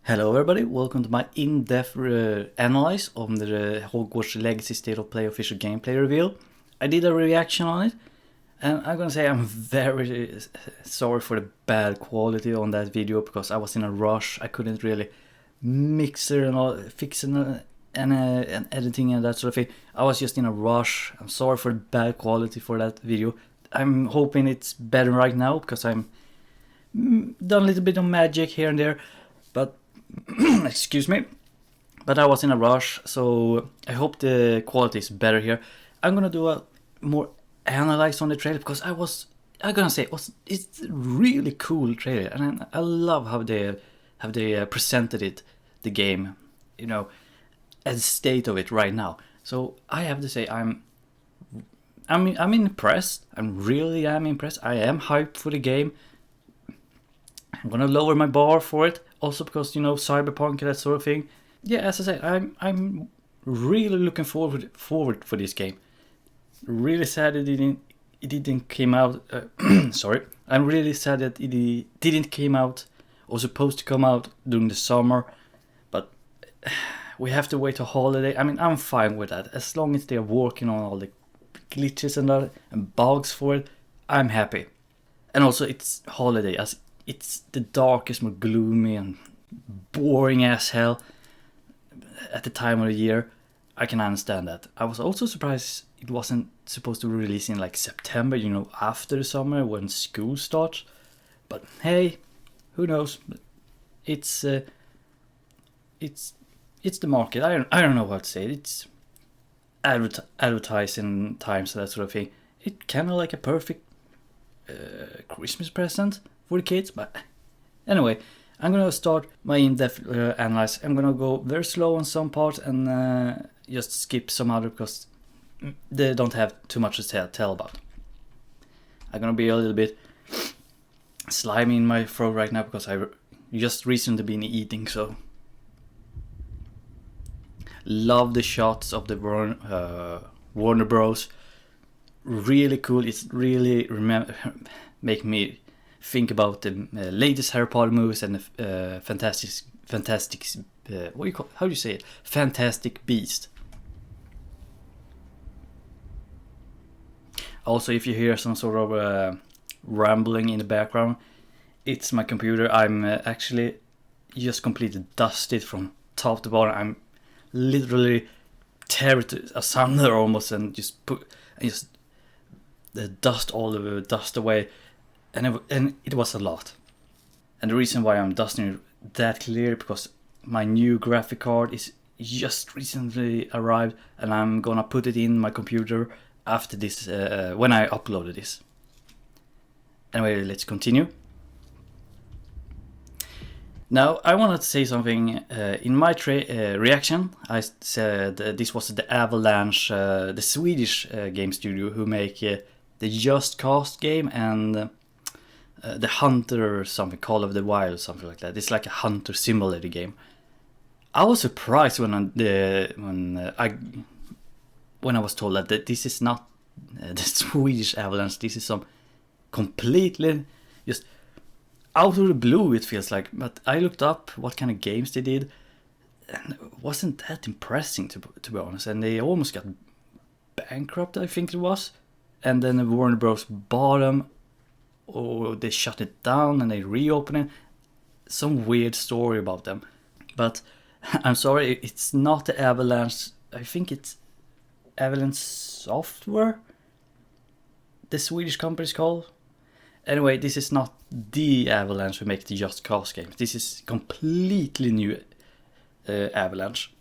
Hello everybody, welcome to my in-depth analyze on the Hogwarts Legacy State of Play official gameplay reveal. I did a reaction on it, and I'm gonna say I'm very sorry for the bad quality on that video because I was in a rush. I couldn't really mix it and all, fix it and editing and that sort of thing. I was just in a rush. I'm sorry for the bad quality for that video. I'm hoping it's better right now because I'm done a little bit of magic here and there, but excuse me, but I was in a rush, so I hope the quality is better here. I'm gonna do a more analyze on the trailer because it's a really cool trailer, and I love how they presented it, the game, as state of it right now. So I have to say I'm impressed. I really am impressed. I am hyped for the game. I'm gonna lower my bar for it. Also because, cyberpunk and that sort of thing. Yeah, as I said, I'm really looking forward for this game. Really sad it didn't came out. Sorry, I'm really sad that it didn't came out or supposed to come out during the summer. But we have to wait a holiday. I mean, I'm fine with that as long as they're working on all the glitches and bugs for it. I'm happy. And also, it's holiday as it's the darkest, more gloomy and boring as hell at the time of the year. I can understand that. I was also surprised it wasn't supposed to release in like September, after the summer when school starts. But hey, who knows? It's the market. I don't know what to say. It's advertising times and that sort of thing. It's kind of like a perfect Christmas present for the kids. But anyway, I'm gonna start my in-depth analysis. I'm gonna go very slow on some parts and just skip some other because they don't have too much to tell about. I'm gonna be a little bit slimy in my throat right now because I just recently been eating. So love the shots of the Warner Bros. Really cool. It's really make me think about the latest Harry Potter movies and the fantastic how do you say it? Fantastic Beast. Also, if you hear some sort of rambling in the background, it's my computer. I'm actually just completely dusted from top to bottom. I'm literally tear it asunder almost and just dust all the dust away. And it was a lot. And the reason why I'm dusting it that clear because my new graphic card is just recently arrived, and I'm gonna put it in my computer after this when I uploaded this. Anyway, let's continue. Now I wanted to say something. In my reaction, I said this was the Avalanche, the Swedish game studio who make the Just Cause game and the Hunter or something, Call of the Wild, something like that. It's like a hunter simulator game. I was surprised when I was told that this is not the Swedish Avalanche. This is some completely just out of the blue, it feels like. But I looked up what kind of games they did, and it wasn't that impressive to be honest. And they almost got bankrupt, I think it was. And then the Warner Bros. Bought them, or they shut it down and they reopened it. Some weird story about them. But I'm sorry, it's not the Avalanche. I think it's Avalanche Software, the Swedish company is called. Anyway, this is not the Avalanche who make the Just Cause games. This is completely new Avalanche.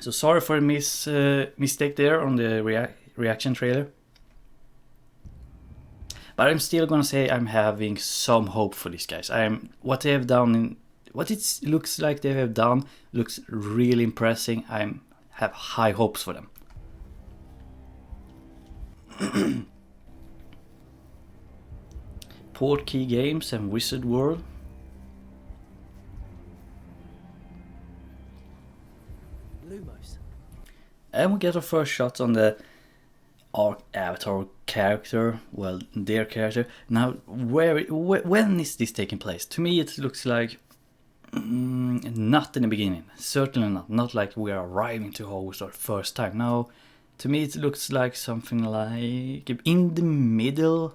So sorry for the mistake there on the reaction trailer. But I'm still gonna say I'm having some hope for these guys. What they have done, what it looks like they have done, looks really impressive. I have high hopes for them. Portkey Games and Wizard World. Lumos. And we get our first shots on the Avatar character, well, their character. Now, when is this taking place? To me, it looks like Not in the beginning, certainly not. Not like we are arriving to Hogwarts for the first time. No, to me it looks like something like in the middle,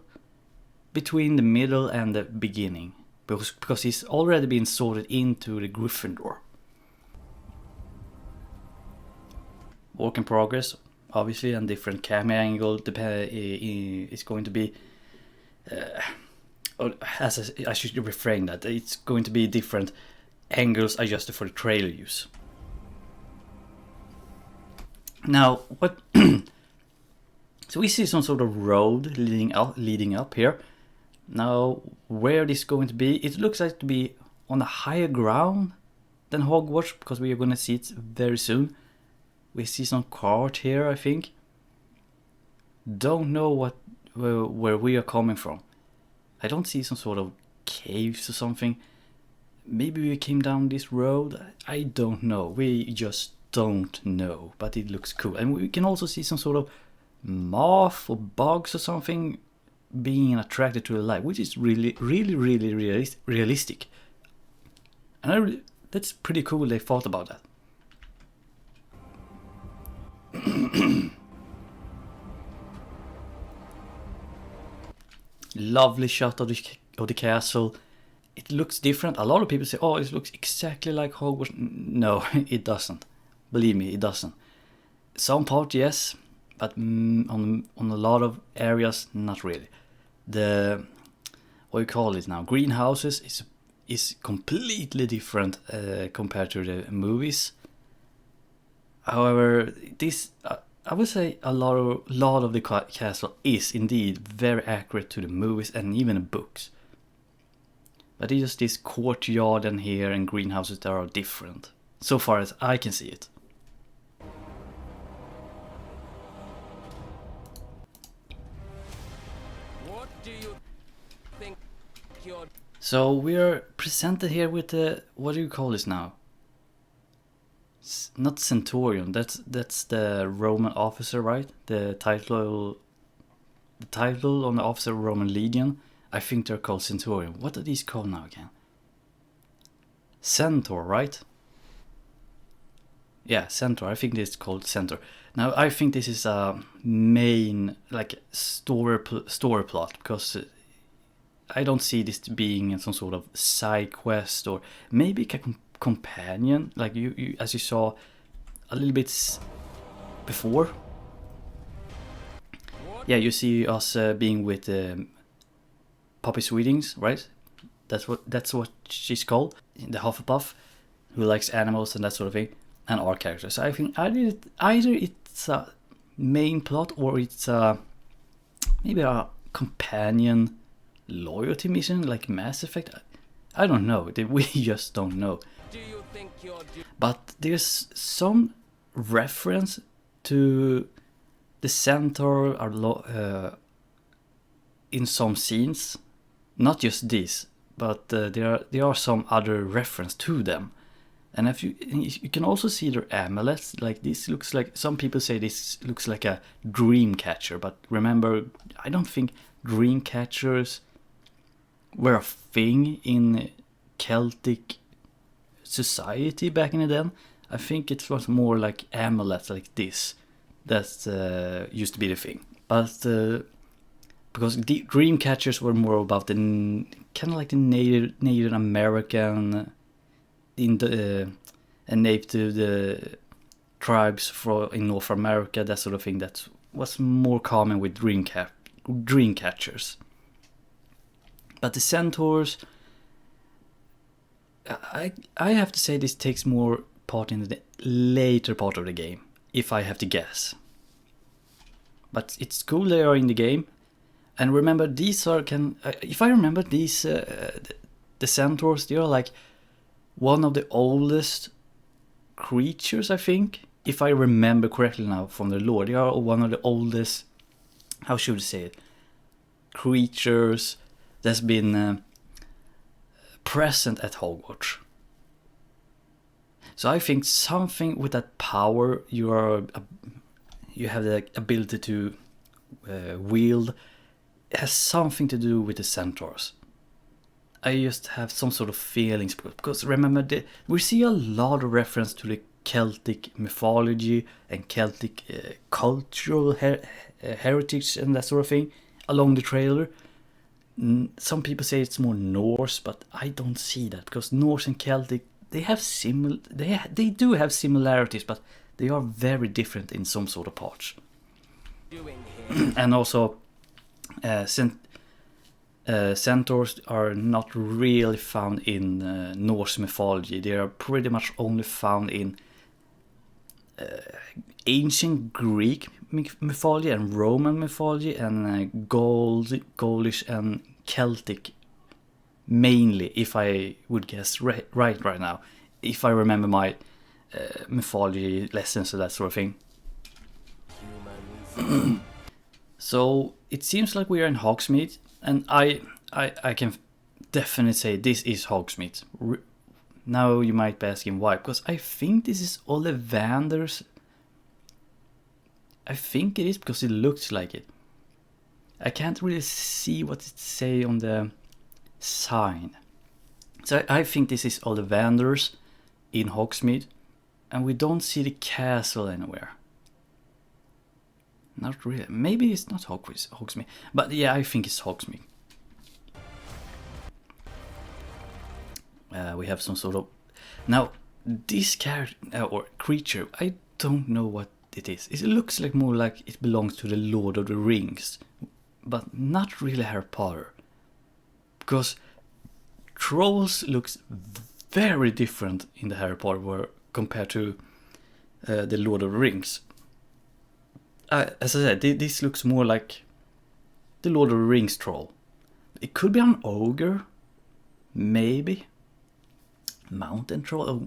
between the middle and the beginning, because he's already been sorted into the Gryffindor. Work in progress, obviously, and different camera angle. It's going to be. I should refrain that. It's going to be different angles adjusted for the trailer use. Now, what? So we see some sort of road leading up here. Now, where this is going to be? It looks like to be on a higher ground than Hogwarts, because we are going to see it very soon. We see some cart here, I think. Don't know where we are coming from. I don't see some sort of caves or something. Maybe we came down this road. I don't know. We just don't know. But it looks cool. And we can also see some sort of moth or bugs or something being attracted to the light, which is really realistic. And that's pretty cool they thought about that. Lovely shot of the castle. It looks different. A lot of people say, oh, it looks exactly like Hogwarts. No, it doesn't. Believe me, it doesn't. Some part, yes, but on a lot of areas, not really. The, what you call it now, greenhouses is completely different compared to the movies. However, this I would say a lot of the castle is indeed very accurate to the movies and even the books. But it's just this courtyard and here and greenhouses that are different, so far as I can see it. What do you think you're... So we're presented here with the, what do you call this now? Not Centurion, that's the Roman officer, right? The title on the officer of Roman Legion. I think they're called Centurion. What are these called now again? Centaur, right? Yeah, Centaur. I think this is called Centaur. Now I think this is a main like story plot, because I don't see this being some sort of side quest or maybe a companion, like you as you saw a little bit before. Yeah, you see us being with Poppy Sweetings, right? That's what she's called, the Hufflepuff, who likes animals and that sort of thing, and our characters. So I think either it's a main plot or it's maybe a companion loyalty mission like Mass Effect. I don't know. We just don't know. Do you think you're... But there's some reference to the Centaur in some scenes. Not just this, but there are some other reference to them. And if you can also see their amulets. Like this looks like, some people say this looks like a dream catcher. But remember, I don't think dream catchers were a thing in Celtic society back in the day. I think it was more like amulets like this that used to be the thing. But because the dream catchers were more about the kind of like the Native American in the and native to the tribes in North America, that sort of thing. That was more common with dream catchers. But the centaurs, I have to say this takes more part in the later part of the game, if I have to guess. But it's cool they are in the game. And remember, these are if I remember these, the centaurs, they are like one of the oldest creatures, I think. If I remember correctly now from the lore, they are one of the oldest, how should I say it, creatures that's been present at Hogwarts. So I think something with that power you have the ability to wield, it has something to do with the centaurs. I just have some sort of feelings because remember we see a lot of reference to the Celtic mythology and Celtic cultural heritage and that sort of thing along the trailer. Some people say it's more Norse, but I don't see that because Norse and Celtic they do have similarities, but they are very different in some sort of parts. Doing here. And also, centaurs are not really found in Norse mythology. They are pretty much only found in ancient Greek mythology and Roman mythology and Gaulish and Celtic mainly, if I would guess right now, if I remember my mythology lessons and that sort of thing. Humans. So it seems like we are in Hogsmeade, and I can definitely say this is Hogsmeade. Now you might be asking why, because I think this is Ollivander's. I think it is because it looks like it. I can't really see what it say on the sign. So I think this is Ollivander's in Hogsmeade, and we don't see the castle anywhere. Not really. Maybe it's not Hogsmeade. But yeah, I think it's Hogsmeade. We have some sort of... Now, this character or creature, I don't know what it is. It looks like more like it belongs to the Lord of the Rings. But not really Harry Potter. Because trolls looks very different in the Harry Potter world compared to the Lord of the Rings. As I said, this looks more like the Lord of the Rings troll. It could be an ogre, maybe. Mountain troll,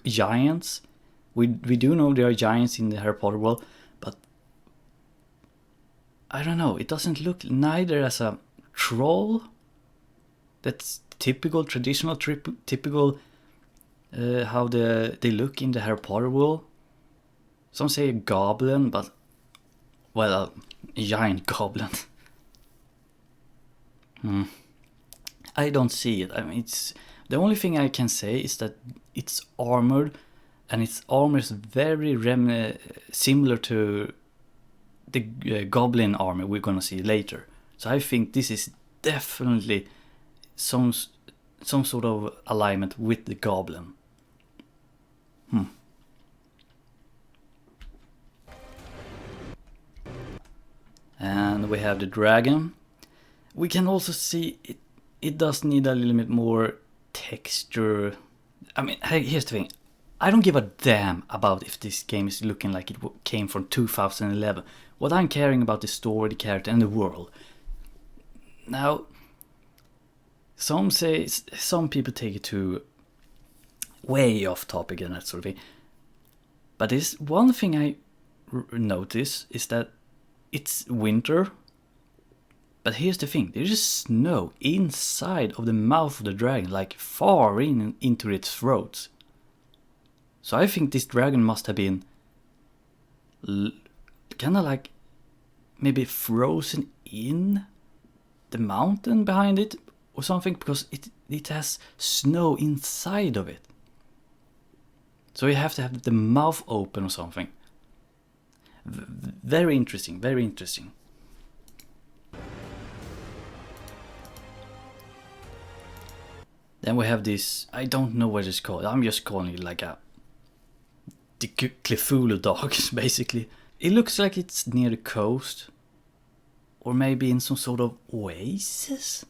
giants. We do know there are giants in the Harry Potter world, but I don't know. It doesn't look neither as a troll. That's typical, traditional, typical how they look in the Harry Potter world. Some say a goblin, but well, a giant goblin. I don't see it. I mean, it's the only thing I can say is that it's armored, and its armor is very similar to the goblin armor we're gonna see later. So I think this is definitely some sort of alignment with the goblin. And we have the dragon. We can also see it does need a little bit more texture. I mean, here's the thing. I don't give a damn about if this game is looking like it came from 2011. What I'm caring about is the story, the character, and the world. Now, some people take it to way off topic and that sort of thing. But this one thing I notice is that it's winter. But here's the thing, there is snow inside of the mouth of the dragon, like far into its throat. So I think this dragon must have been kind of like maybe frozen in the mountain behind it or something, because it has snow inside of it. So you have to have the mouth open or something. Very interesting, very interesting. Then we have this, I don't know what it's called. I'm just calling it like the Cthulhu dogs, basically. It looks like it's near the coast. Or maybe in some sort of oasis?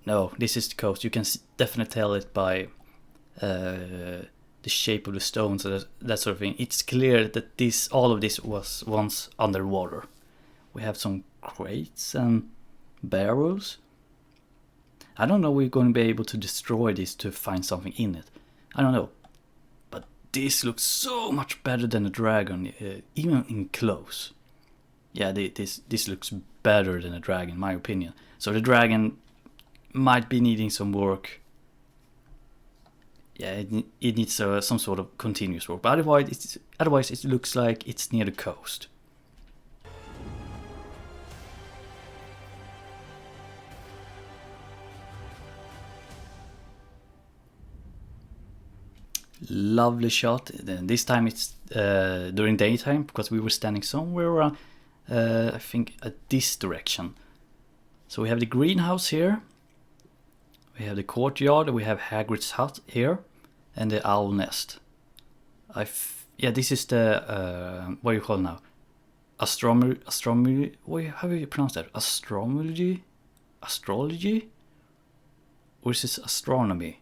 No, this is the coast. You can definitely tell it by the shape of the stones and that sort of thing. It's clear that all of this was once underwater. We have some crates and barrels. I don't know we're going to be able to destroy this to find something in it. I don't know. But this looks so much better than a dragon, even in close. Yeah, this looks better than a dragon, in my opinion. So the dragon might be needing some work. Yeah, it needs some sort of continuous work. But otherwise it looks like it's near the coast. Lovely shot. Then this time it's during daytime because we were standing somewhere around, I think at this direction. So we have the greenhouse here. We have the courtyard. We have Hagrid's hut here, and the owl nest. Yeah, this is the what do you call it now? Astronomy. How do you pronounce that? Astrology, or is this astronomy?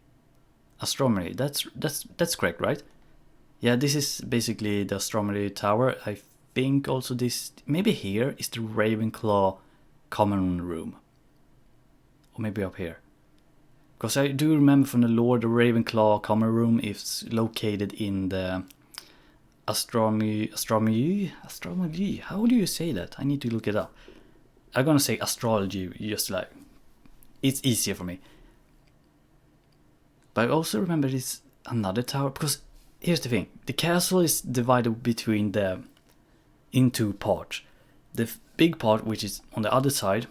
Astronomy. That's correct, right? Yeah, this is basically the astronomy tower. I think also this maybe here is the Ravenclaw common room, or maybe up here. Because I do remember from the lore, the Ravenclaw common room is located in the astronomy. How do you say that? I need to look it up. I'm gonna say astrology, just like it's easier for me. But I also remember this another tower, because here's the thing: the castle is divided between in two parts. The big part, which is on the other side,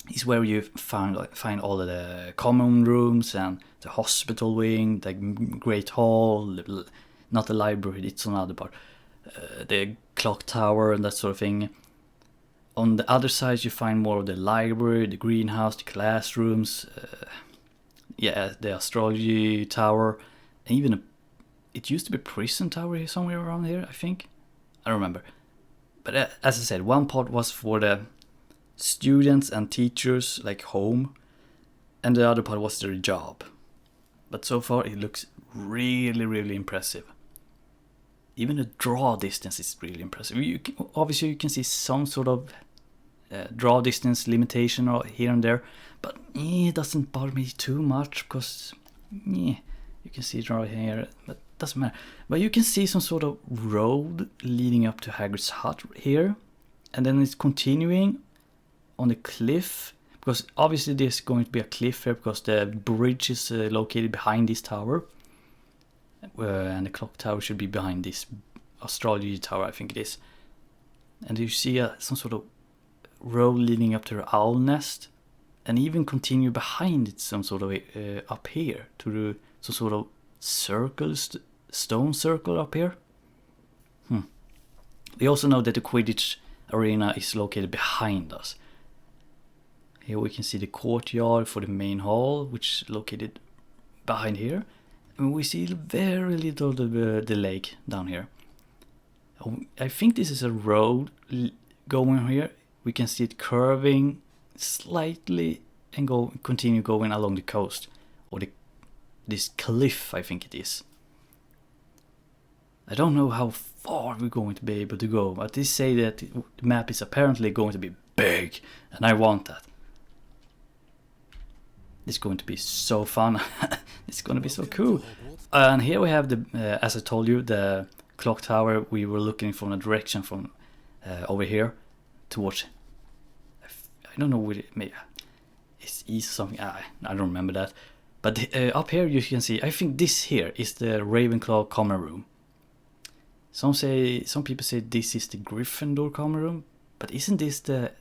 is where you find all of the common rooms and the hospital wing, the great hall, not the library, it's another part, the clock tower and that sort of thing. On the other side you find more of the library, the greenhouse, the classrooms, the astrology tower, and even it used to be a prison tower here, somewhere around here, I think. I don't remember. But as I said, one part was for the students and teachers, like home, and the other part was their job. But so far it looks really, really impressive. Even the draw distance is really impressive. Obviously you can see some sort of draw distance limitation here and there, but it doesn't bother me too much, because you can see it right here, but it doesn't matter. But you can see some sort of road leading up to Hagrid's hut here, and then it's continuing on the cliff, because obviously there's going to be a cliff here because the bridge is located behind this tower, and the clock tower should be behind this astrology tower, I think it is. And you see some sort of road leading up to the owl nest, and even continue behind it some sort of up here to some sort of circle, stone circle up here. We also know that the Quidditch arena is located behind us. Here we can see the courtyard for the main hall, which is located behind here. And we see very little of the lake down here. I think this is a road going here. We can see it curving slightly and continue going along the coast, or this cliff, I think it is. I don't know how far we're going to be able to go, but they say that the map is apparently going to be big, and I want that. It's going to be so fun. It's going to be so cool. And here we have as I told you, the clock tower. We were looking from a direction from over here towards, I don't know what it may, it's east something, I don't remember that. But up here you can see, I think this here is the Ravenclaw common room. Some people say this is the Gryffindor common room, but isn't this the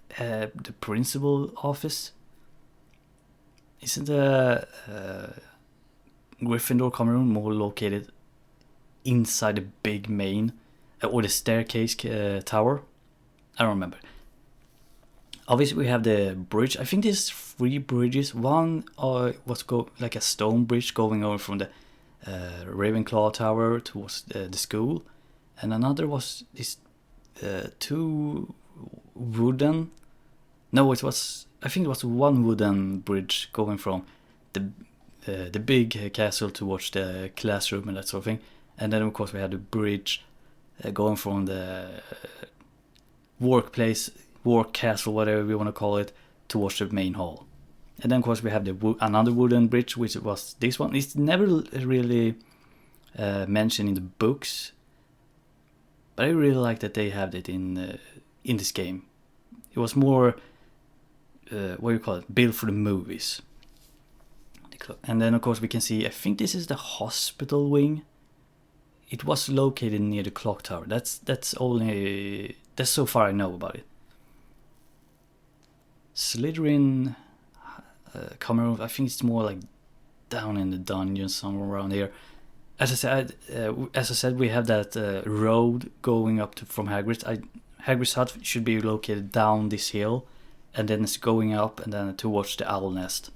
principal office? Isn't the Gryffindor common room more located inside the big main, or the staircase tower? I don't remember. Obviously we have the bridge. I think there's 3 bridges. One was like a stone bridge going over from the Ravenclaw tower towards the school, and another was this 2 wooden. No, I think it was 1 wooden bridge going from the big castle towards the classroom and that sort of thing. And then of course we had the bridge going from the work castle, whatever we want to call it, towards the main hall. And then of course we have another wooden bridge, which was this one. It's never really mentioned in the books, but I really like that they have it in this game. It was more what do you call it, built for the movies. And then of course we can see, I think this is the hospital wing. It was located near the clock tower. That's so far I know about it. Slytherin common room, I think it's more like down in the dungeon somewhere around here. As I said, we have that road going up to from Hagrid's. Hagrid's hut should be located down this hill, and then it's going up and then towards the owl nest.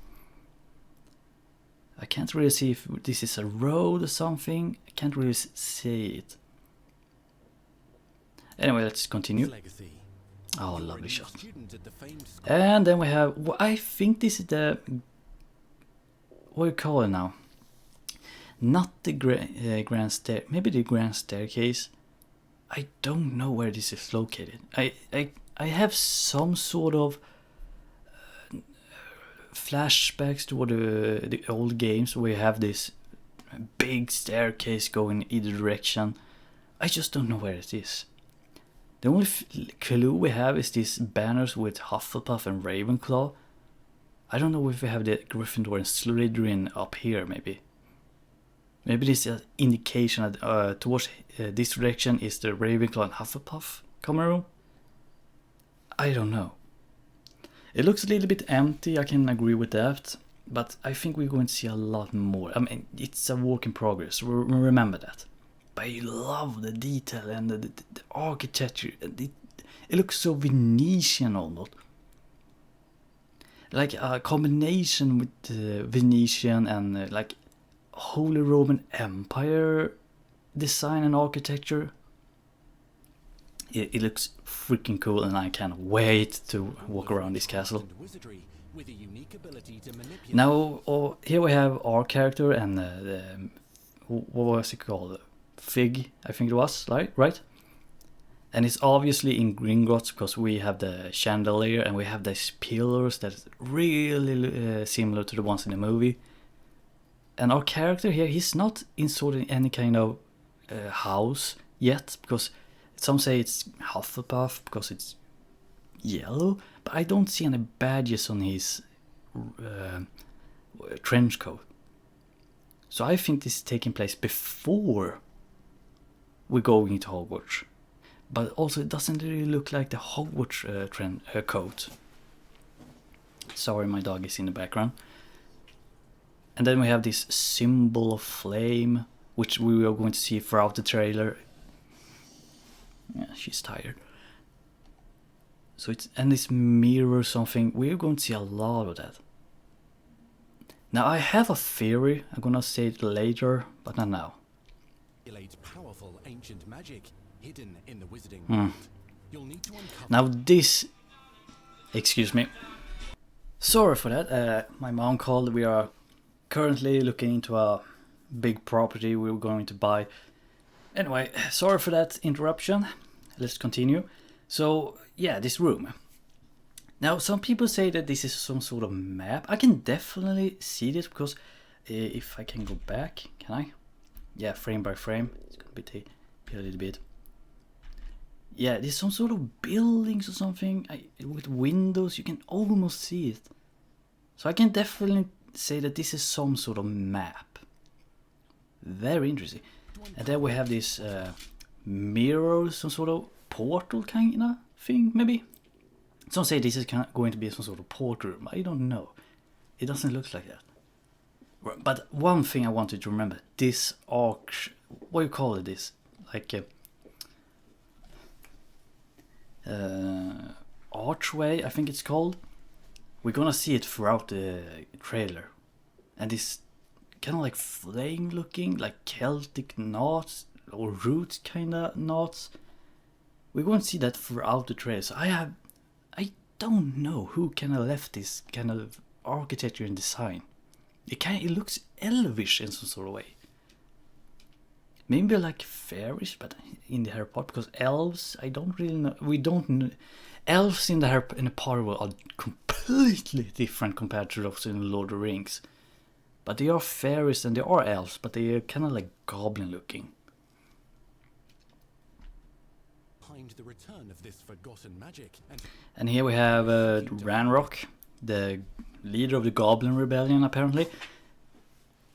I can't really see if this is a road or something. I can't really see it. Anyway, let's continue. Oh, lovely shot. And then we have, well, I think this is the, what do you call it now? Not the grand stair, maybe the grand staircase. I don't know where this is located. I have some sort of flashbacks to the old games where you have this big staircase going in either direction. I just don't know where it is. The only clue we have is these banners with Hufflepuff and Ravenclaw. I don't know if we have the Gryffindor and Slytherin up here, maybe. Maybe this is an indication that towards this direction is the Ravenclaw and Hufflepuff common room. I don't know. It looks a little bit empty, I can agree with that. But I think we're going to see a lot more. I mean, it's a work in progress, remember that. But I love the detail and the architecture. It looks so Venetian almost. Like a combination with Venetian and like Holy Roman Empire design and architecture. It looks freaking cool, and I can't wait to walk around this castle. Now, here we have our character and what was it called? Fig, I think it was, right? And it's obviously in Gringotts because we have the chandelier and we have these pillars that is really similar to the ones in the movie. And our character here, he's not in sort of any kind of house yet, because some say it's Hufflepuff because it's yellow, but I don't see any badges on his trench coat. So I think this is taking place before we're going into Hogwarts. But also it doesn't really look like the Hogwarts coat. Sorry, my dog is in the background. And then we have this symbol of flame, which we are going to see throughout the trailer. Yeah, she's tired. So it's, and this mirror or something, we're going to see a lot of that. Now I have a theory, I'm gonna say it later, but not now. Powerful ancient magic hidden in the wizarding world. You'll need to uncover. Now this, excuse me. Sorry for that, my mom called. We are currently looking into a big property we were going to buy. Anyway, sorry for that interruption. Let's continue. So yeah, this room. Now some people say that this is some sort of map. I can definitely see this because if I can go back, can I? Yeah, frame by frame. It's gonna be a little bit. Yeah, there's some sort of buildings or something with windows. You can almost see it. So I can definitely say that this is some sort of map. Very interesting. And then we have this mirror, some sort of portal kind of thing, maybe. Some say this is going to be some sort of portal room. I don't know. It doesn't look like that. But one thing I wanted to remember, this arch, what do you call it, this? Like archway, I think it's called. We're gonna see it throughout the trailer. And this kind of like flame looking, like Celtic knots or roots kind of knots. We're going to see that throughout the trailer. So I don't know who kind of left this kind of architecture and design. It looks elvish in some sort of way. Maybe like fairies, but in the Harry Potter, because elves, I don't really know. We don't know. Elves in the Potter world are completely different compared to those in Lord of the Rings. But they are fairies and they are elves, but they are kind of like goblin looking. Behind the return of this forgotten magic. And here we have Ranrock, the leader of the Goblin Rebellion, apparently.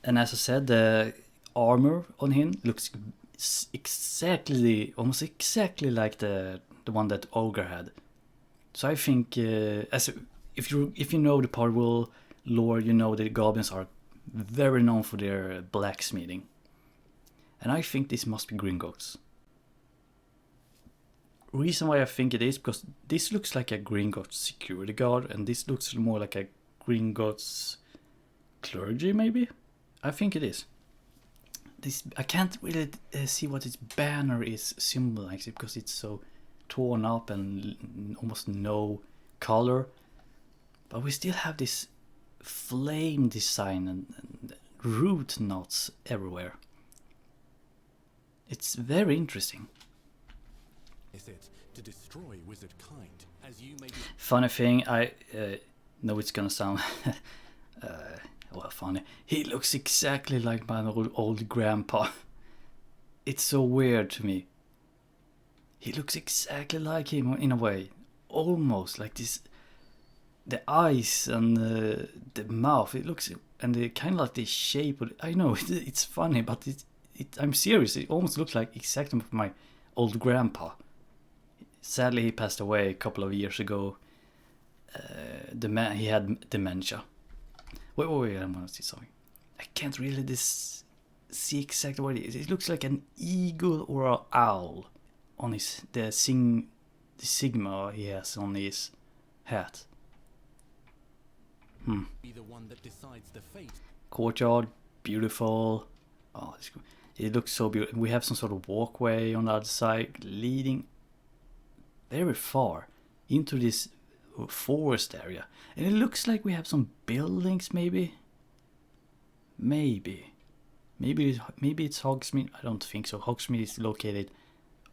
And as I said, the armor on him looks almost exactly like the one that Ogre had. So I think, if you know the Potter lore, you know that the goblins are very known for their blacksmithing. And I think this must be Gringotts. Reason why I think it is because this looks like a Gringotts security guard, and this looks more like a Gringotts clergy, maybe. I think it is. This I can't really see what its banner is symbolizing because it's so torn up and almost no color. But we still have this flame design and root knots everywhere. It's very interesting. Is it to destroy wizard kind, as you may be... Funny thing, I know it's gonna sound well funny. He looks exactly like my old grandpa. It's so weird to me. He looks exactly like him in a way, almost like this. The eyes and the mouth, it looks, and the kind of like the shape of, I know it's funny, but I'm serious. It almost looks like exactly my old grandpa. Sadly, he passed away a couple of years ago. He had dementia. Wait, I want to see something. I can't really see exactly what it is. It looks like an eagle or an owl on the sigma he has on his hat. Be the one that decides the fate. Courtyard, beautiful. Oh, it looks so beautiful. We have some sort of walkway on the other side leading very far into this forest area, and it looks like we have some buildings. Maybe it's Hogsmeade. I don't think so. Hogsmeade is located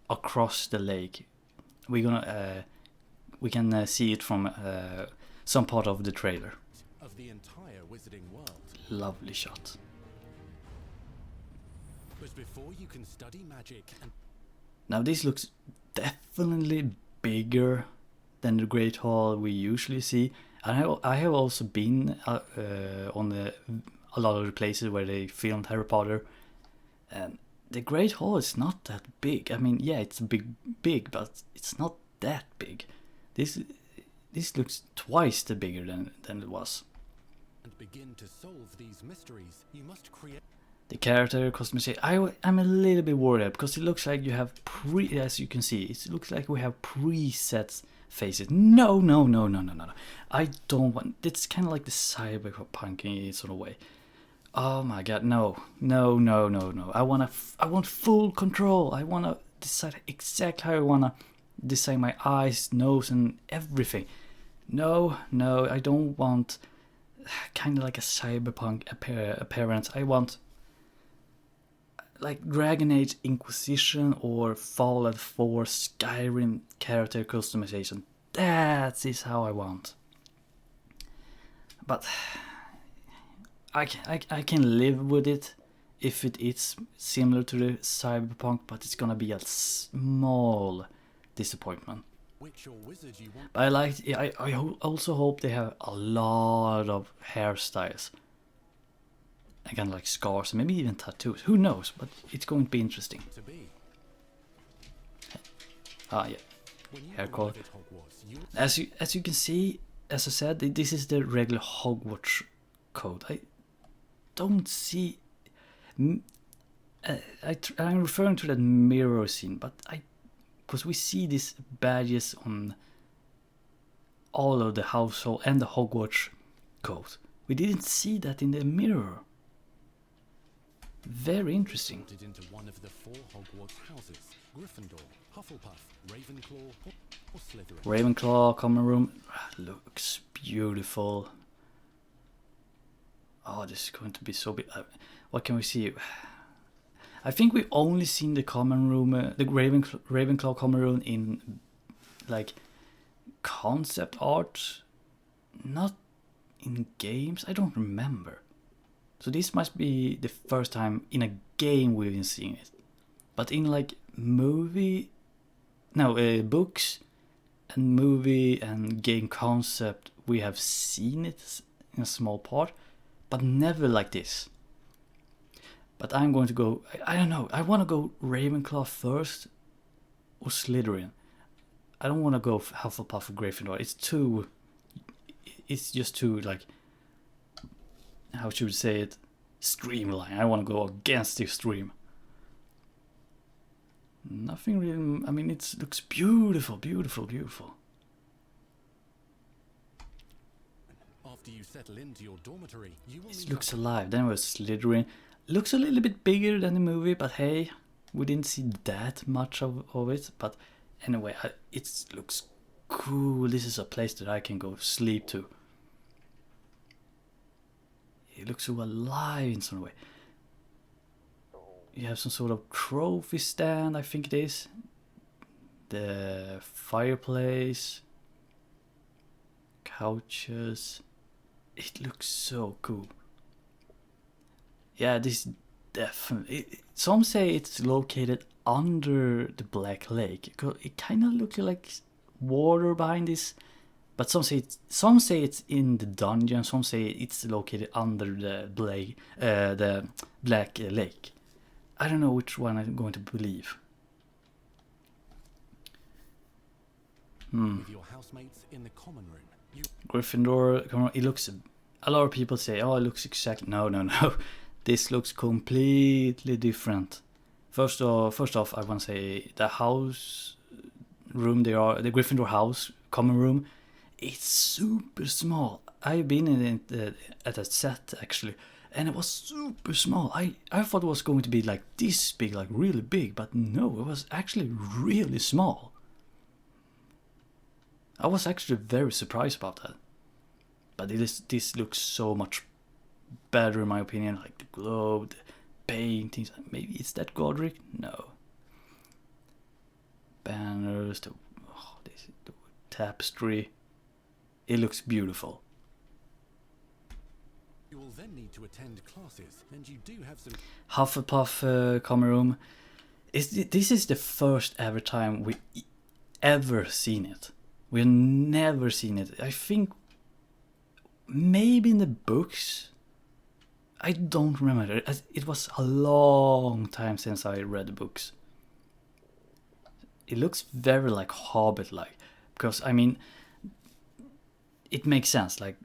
across the lake. We can see it from some part of the trailer. Of the entire wizarding world. Lovely shot. But before you can study magic and... Now this looks definitely bigger than the Great Hall we usually see. And I have also been on a lot of the places where they filmed Harry Potter, and the Great Hall is not that big. I mean, yeah, it's big, but it's not that big. This looks twice the bigger than it was. And begin to solve these mysteries, you must create... The character customization, I'm a little bit worried because it looks like you have as you can see, it looks like we have presets faces. No. I don't want, it's kind of like the cyberpunk in sort of way. Oh my god, no. I want full control. I want to decide exactly how I want to design my eyes, nose, and everything. No, I don't want kind of like a cyberpunk appearance. I want like Dragon Age Inquisition or Fallout 4 Skyrim character customization. That is how I want. But I can live with it if it is similar to the Cyberpunk, but it's gonna be a small disappointment. Which your wizard you want... But I also hope they have a lot of hairstyles. And kind of like scars, and maybe even tattoos. Who knows? But it's going to be interesting. to be. Ah, yeah. When you Hair arrive color. at Hogwarts, you... As you can see, as I said, this is the regular Hogwarts code. I don't see. I'm referring to that mirror scene, but because we see these badges on all of the household and the Hogwarts code. We didn't see that in the mirror. Very interesting. ...entered into one of the 4 Hogwarts houses. Gryffindor, Hufflepuff, Ravenclaw, or Slytherin. Ravenclaw common room looks beautiful. Oh, this is going to be so big. What can we see? I think we've only seen the common room, the Ravenclaw common room in like concept art, not in games. I don't remember. So this must be the first time in a game we've been seeing it. But in like books and movie and game concept, we have seen it in a small part, but never like this. But I'm going to go, I don't know, I want to go Ravenclaw first or Slytherin. I don't want to go Hufflepuff or Gryffindor. It's just too, like, how should we say it, streamline. I want to go against the stream. Nothing really. I mean, it looks beautiful, beautiful, beautiful. After you settle into your dormitory, you will It meet looks up- alive. Then we're Slytherin. Looks a little bit bigger than the movie, but hey, we didn't see that much of it. But anyway, it looks cool. This is a place that I can go sleep to. It looks so alive in some way. You have some sort of trophy stand, I think it is. The fireplace. Couches. It looks so cool. Yeah, this definitely. Some say it's located under the Black Lake. It kind of looks like water behind this, but some say it's in the dungeon. Some say it's located under the Black Lake. I don't know which one I'm going to believe. with your housemates in the common room. You Gryffindor. It looks. A lot of people say, "Oh, it looks exactly." No. This looks completely different. First off, I want to say the house room. The Gryffindor house common room. It's super small. I've been in it at a set actually, and it was super small. I thought it was going to be like this big, like really big, but no, it was actually really small. I was actually very surprised about that. But this looks so much better in my opinion. Like the globe, the paintings. Maybe it's that Godric? No. Banners, the tapestry. It looks beautiful. will then need to attend classes, and you do have some Hufflepuff common room. This is the first ever time we ever seen it. We've never seen it. I think maybe in the books. I don't remember. It was a long time since I read the books. It looks very like Hobbit-like. Because, I mean, it makes sense. Like,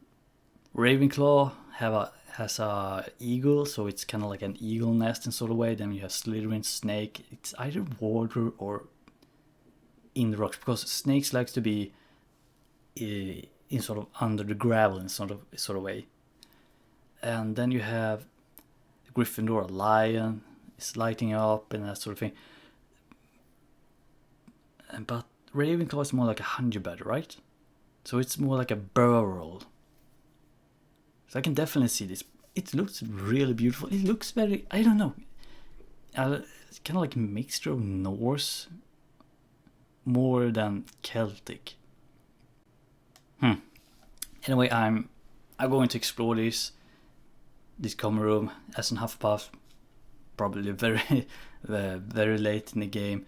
Ravenclaw has a eagle, so it's kind of like an eagle nest in sort of way. Then you have Slytherin, snake. It's either water or in the rocks. Because snakes likes to be in sort of under the gravel in sort of way. And then you have Gryffindor, a lion, is lighting up and that sort of thing. But Ravenclaw is more like a hunchback, right? So it's more like a burrow. So I can definitely see this. It looks really beautiful. It looks very, I don't know. It's kind of like a mixture of Norse more than Celtic. Anyway, I'm going to explore this common room as an Hufflepuff. Probably very, very late in the game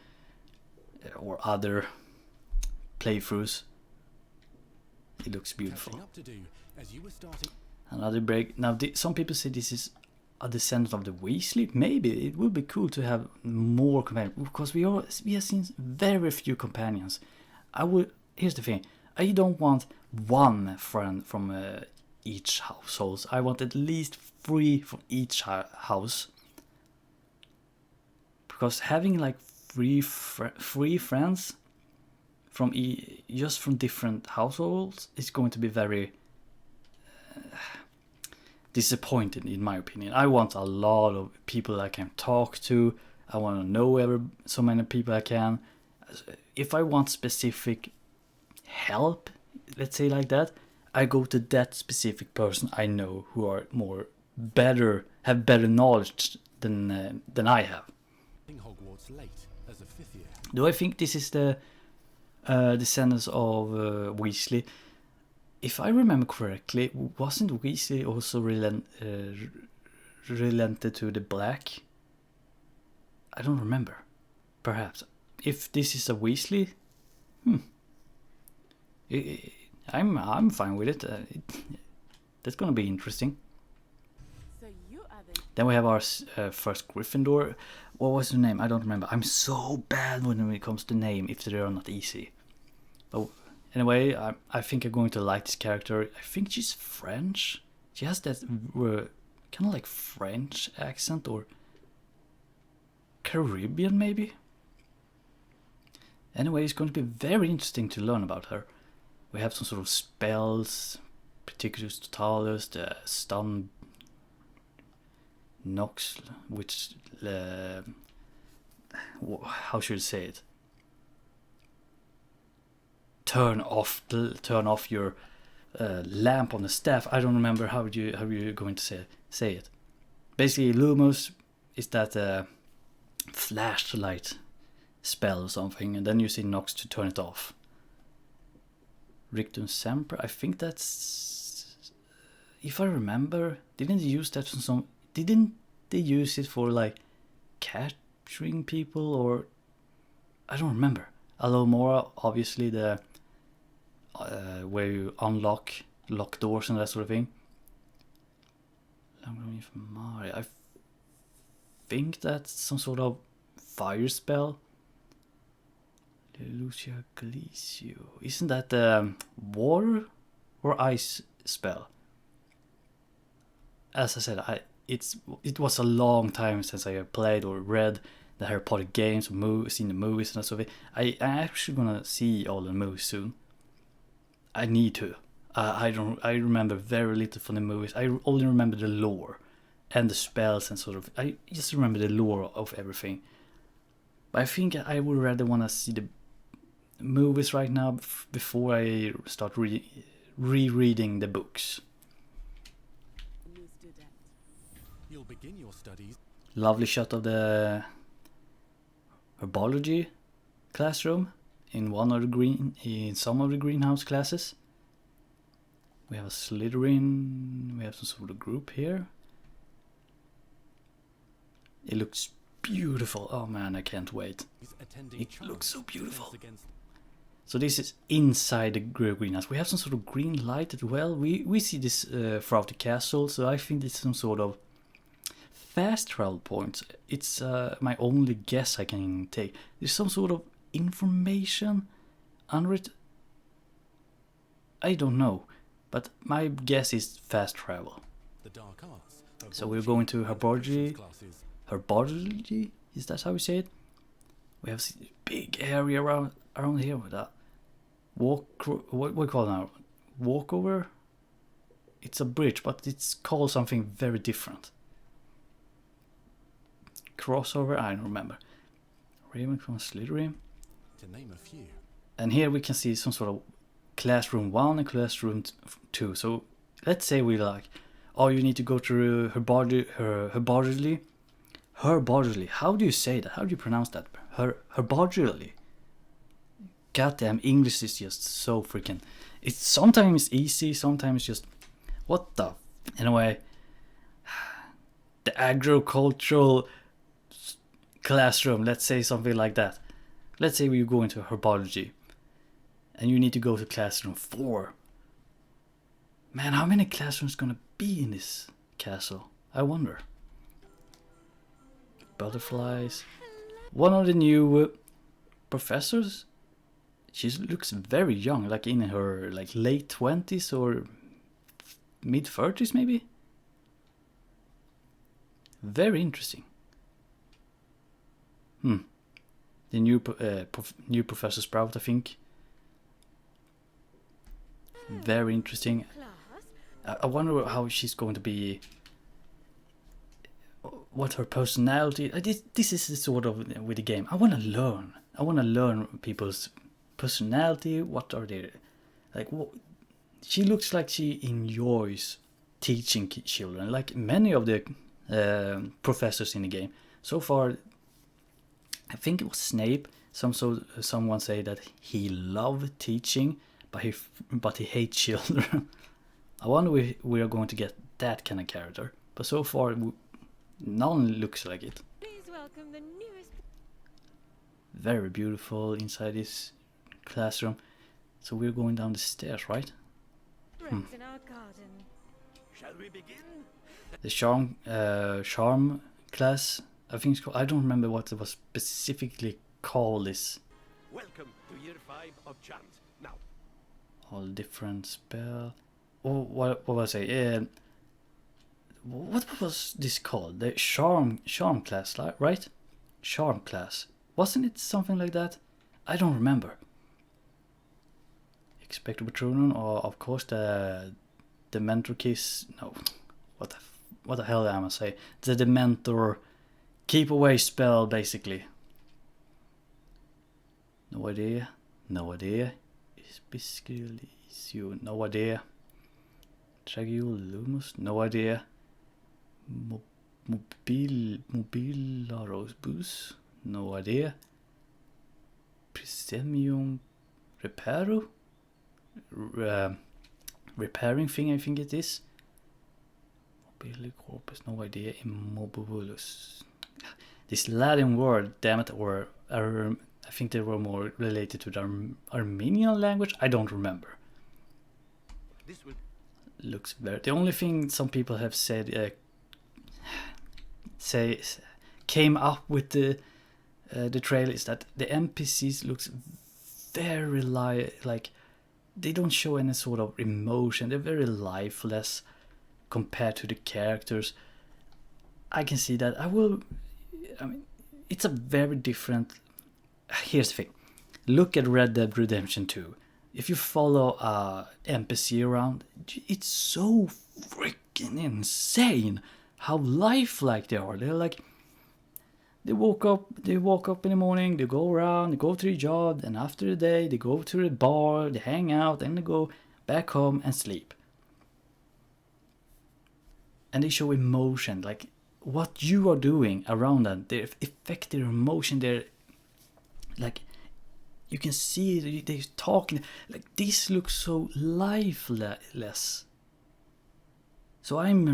or other playthroughs. It looks beautiful. catching up to do as you were starting. Another break. Now, some people say this is a descendant of the Weasley. Maybe it would be cool to have more companions because we have seen very few companions. Here's the thing. I don't want one friend from each household. I want at least 3 from each house. Because having like 3 friends from just from different households is going to be very disappointed in my opinion. I want a lot of people I can talk to. I want to know so many people I can. If I want specific help, let's say like that, I go to that specific person I know who are have better knowledge than I have. Hogwarts late as a 5th year. Do I think this is the descendants of Weasley? If I remember correctly, wasn't Weasley also related to the Black? I don't remember. Perhaps. If this is a Weasley, I'm fine with it. That's gonna be interesting. So you are the Then we have our first Gryffindor. What was her name? I don't remember. I'm so bad when it comes to name if they are not easy. But anyway, I think I'm going to like this character. I think she's French. She has that kind of like French accent or Caribbean maybe. Anyway, it's going to be very interesting to learn about her. We have some sort of spells, Particulus Totalus, the stun Nox, which how should I say it? Turn off your lamp on the staff. I don't remember how you're going to say it. Basically, Lumos is that flashlight spell or something, and then you see Nox to turn it off. Rictum Semper, I think that's, if I remember, didn't they use that for some? Didn't they use it for like capturing people, or I don't remember. Alomora, obviously the where you unlock lock doors and that sort of thing. I think that's some sort of fire spell. Lucia Galicio. Isn't that water or ice spell? As I said, it was a long time since I played or read the Harry Potter games, seen the movies and that sort of thing. I'm actually gonna see all the movies soon. I need to. I remember very little from the movies. I only remember the lore and the spells and sort of. I just remember the lore of everything. But I think I would rather want to see the movies right now before I start rereading the books. New student. You'll begin your studies. Lovely shot of the herbology classroom in some of the greenhouse classes. We have a Slytherin. We have some sort of group here. It looks beautiful. Oh man, I can't wait. It looks so beautiful. So this is inside the greenhouse. We have some sort of green light as well. We see this throughout the castle, so I think it's some sort of fast travel point. It's my only guess I can take. There's some sort of information under it. I don't know, but my guess is fast travel. The dark arts. So we're going to herbology. Herbology? Is that how we say it? We have a big area around here with that. What we call it now? Walkover? It's a bridge, but it's called something very different. Crossover? I don't remember. Ravenclaw, Slytherin. To name a few. And here we can see some sort of classroom 1 and classroom 2. So let's say we like, oh, you need to go to herbology. Herbology. How do you say that? How do you pronounce that? Herbology. Goddamn, English is just so freaking. It's sometimes easy, sometimes just. What the? Anyway, the agricultural classroom. Let's say something like that. Let's say we go into herbology, and you need to go to classroom 4. Man, how many classrooms gonna be in this castle? I wonder. Butterflies. One of the new professors. She looks very young, like in her like late 20s or mid 30s maybe. Very interesting. The new Professor Sprout, I think. Very interesting. I wonder how she's going to be. What her personality. This is the sort of with the game. I want to learn. I want to learn people's personality. What are they like? What, she looks like she enjoys teaching children, like many of the professors in the game. So far, I think it was Snape. Someone say that he loved teaching, but he hates children. I wonder if we are going to get that kind of character. But so far, none looks like it. Please welcome the newest. Very beautiful inside this classroom. So we're going down the stairs, right? Friends in our garden. Shall we begin? The charm class, I think it's called. I don't remember what it was specifically called. This Welcome to year 5 of charms. Now, all different spell. Oh, what was I? What was this called? The charm class, right? Charm class. Wasn't it something like that? I don't remember. Expecto Patronum, or of course the Dementor Kiss. No, what the hell am I saying? The Dementor keep away spell, basically. No idea. No idea. Ispicialisio. No idea. Tragiolumus. No idea. Mobilarosbus. No idea. Prisemium Reparo. Repairing thing, I think it is. Mobile corpus, no idea. Immobilus. This Latin word, damn it, or I think they were more related to the Armenian language. I don't remember. This will Looks very. The only thing some people have said, came up with the trailer is that the NPCs looks very like they don't show any sort of emotion. They're very lifeless compared to the characters. I can see that. I mean, it's a very different. Here's the thing. Look at Red Dead Redemption 2. If you follow a NPC around, it's so freaking insane how lifelike they are. They're like, they walk up in the morning, they go around, they go to the job, and after the day, they go to the bar, they hang out, and they go back home and sleep. And they show emotion, like what you are doing around them. They affect their emotion. They're like, you can see they're talking. Like, this looks so lifeless. So I am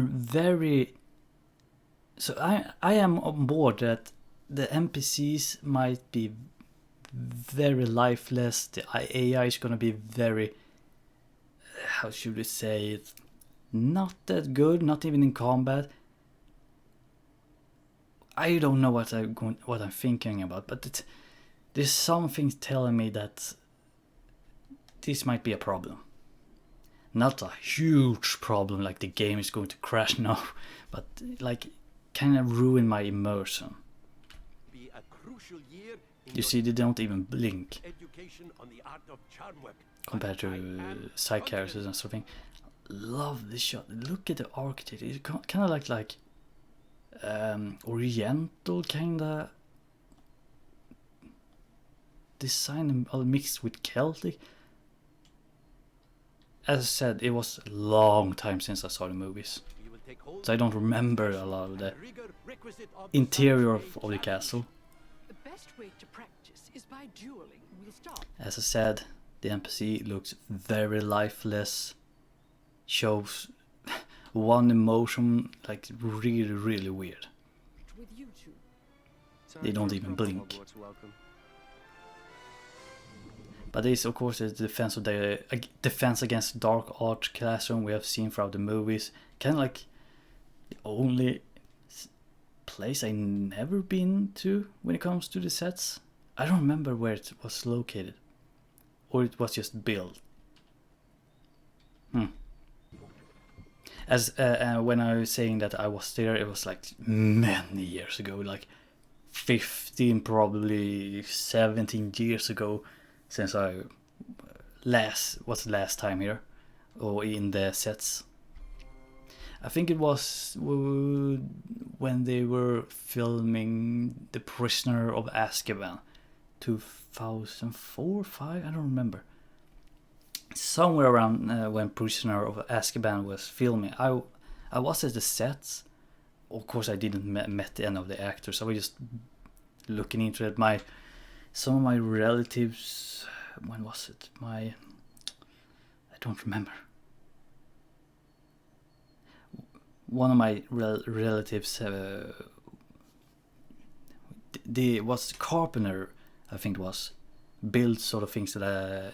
on board that the NPCs might be very lifeless. The AI is gonna be very, how should we say it, not that good, not even in combat. I don't know what I'm thinking about, but there's something telling me that this might be a problem. Not a huge problem, like the game is going to crash now, but like kind of ruin my immersion. be a crucial year in You see, they don't even blink education on the art of charm work. compared to side characters and something. Love this shot. Look at the architecture. It's kind of like Oriental kind of design, all mixed with Celtic. As I said, it was a long time since I saw the movies, We will take hold so I don't remember a lot of the rigor requisite of interior of the castle. The best way to practice is by dueling. We'll start. As I said, the NPC looks very lifeless, shows one emotion like really weird. With you two. They don't even blink. But this, of course, is the defense against dark arts classroom we have seen throughout the movies. Kind of like the only place I never been to when it comes to the sets. I don't remember where it was located, or it was just built. As when I was saying that I was there, it was like many years ago, like 15, probably 17 years ago. Since I was the last time here, or in the sets. I think it was when they were filming The Prisoner of Azkaban, 2004, 5, I don't remember. Somewhere around when Prisoner of Azkaban was filming, I was at the sets. Of course, I didn't met any of the actors. I was just looking into it. Some of my relatives, when was it? I don't remember. One of my relatives, was carpenter, I think it was, built sort of things that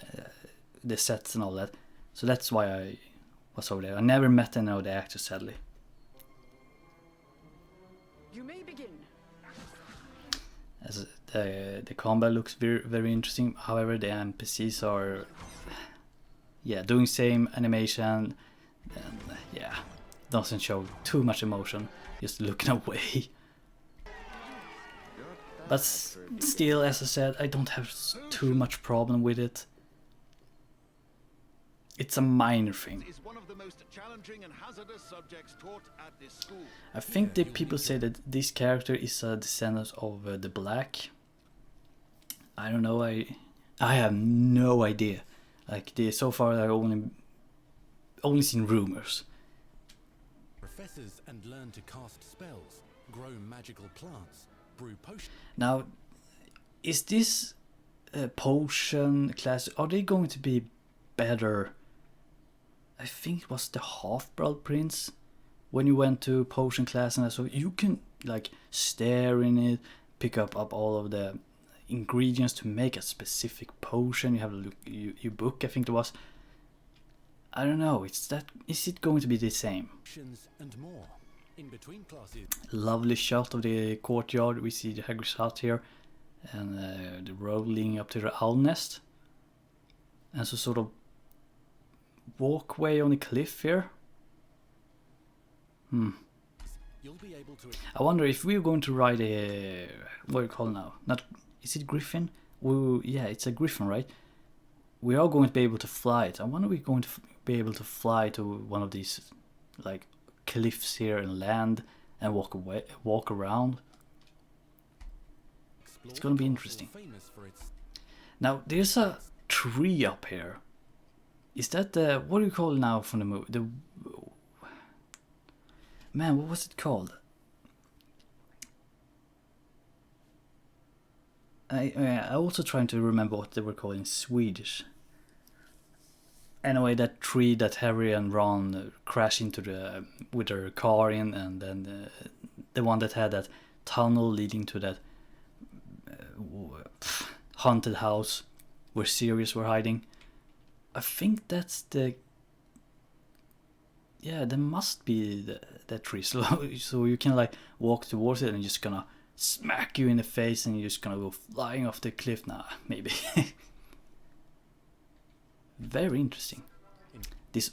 the sets and all that. So that's why I was over there. I never met any of the actors, sadly. You may begin. As the combat looks very interesting. However, the NPCs are doing same animation, and doesn't show too much emotion, just looking away. But still, as I said, I don't have too much problem with it. It's a minor thing. Is one of the most challenging and hazardous subjects taught at this school. I think the people say that this character is a descendant of the Black. I don't know. I have no idea. Like so far, I only seen rumors. Professors and learn to cast spells, grow magical plants, brew potions. Now, is this potion class? Are they going to be better? I think it was the Half-Blood Prince when you went to potion class, and so you can like stare in it, pick up all of the ingredients to make a specific potion. You have a look, you book. I think it was. I don't know. Is it going to be the same? And more. In between classes. Lovely shot of the courtyard. We see the Hagrid's hut here, and the road leading up to the owl nest, and so sort of walkway on the cliff here. You'll be able to. I wonder if we're going to ride a what do you call it now? Not is it Griffin? Yeah, it's a Griffin, right? We are going to be able to fly it. I wonder if we're going to be able to fly to one of these like cliffs here and land and walk around. It's gonna be interesting. Now there's a tree up here. Is that the what do you call it now from the movie? The man, what was it called? I also trying to remember what they were called in Swedish. Anyway, that tree that Harry and Ron crash into with their car in, and then the one that had that tunnel leading to that haunted house where Sirius were hiding. I think that's the. Yeah, there must be that tree. So you can like walk towards it and just gonna smack you in the face and you're just gonna go flying off the cliff now, maybe. Very interesting. This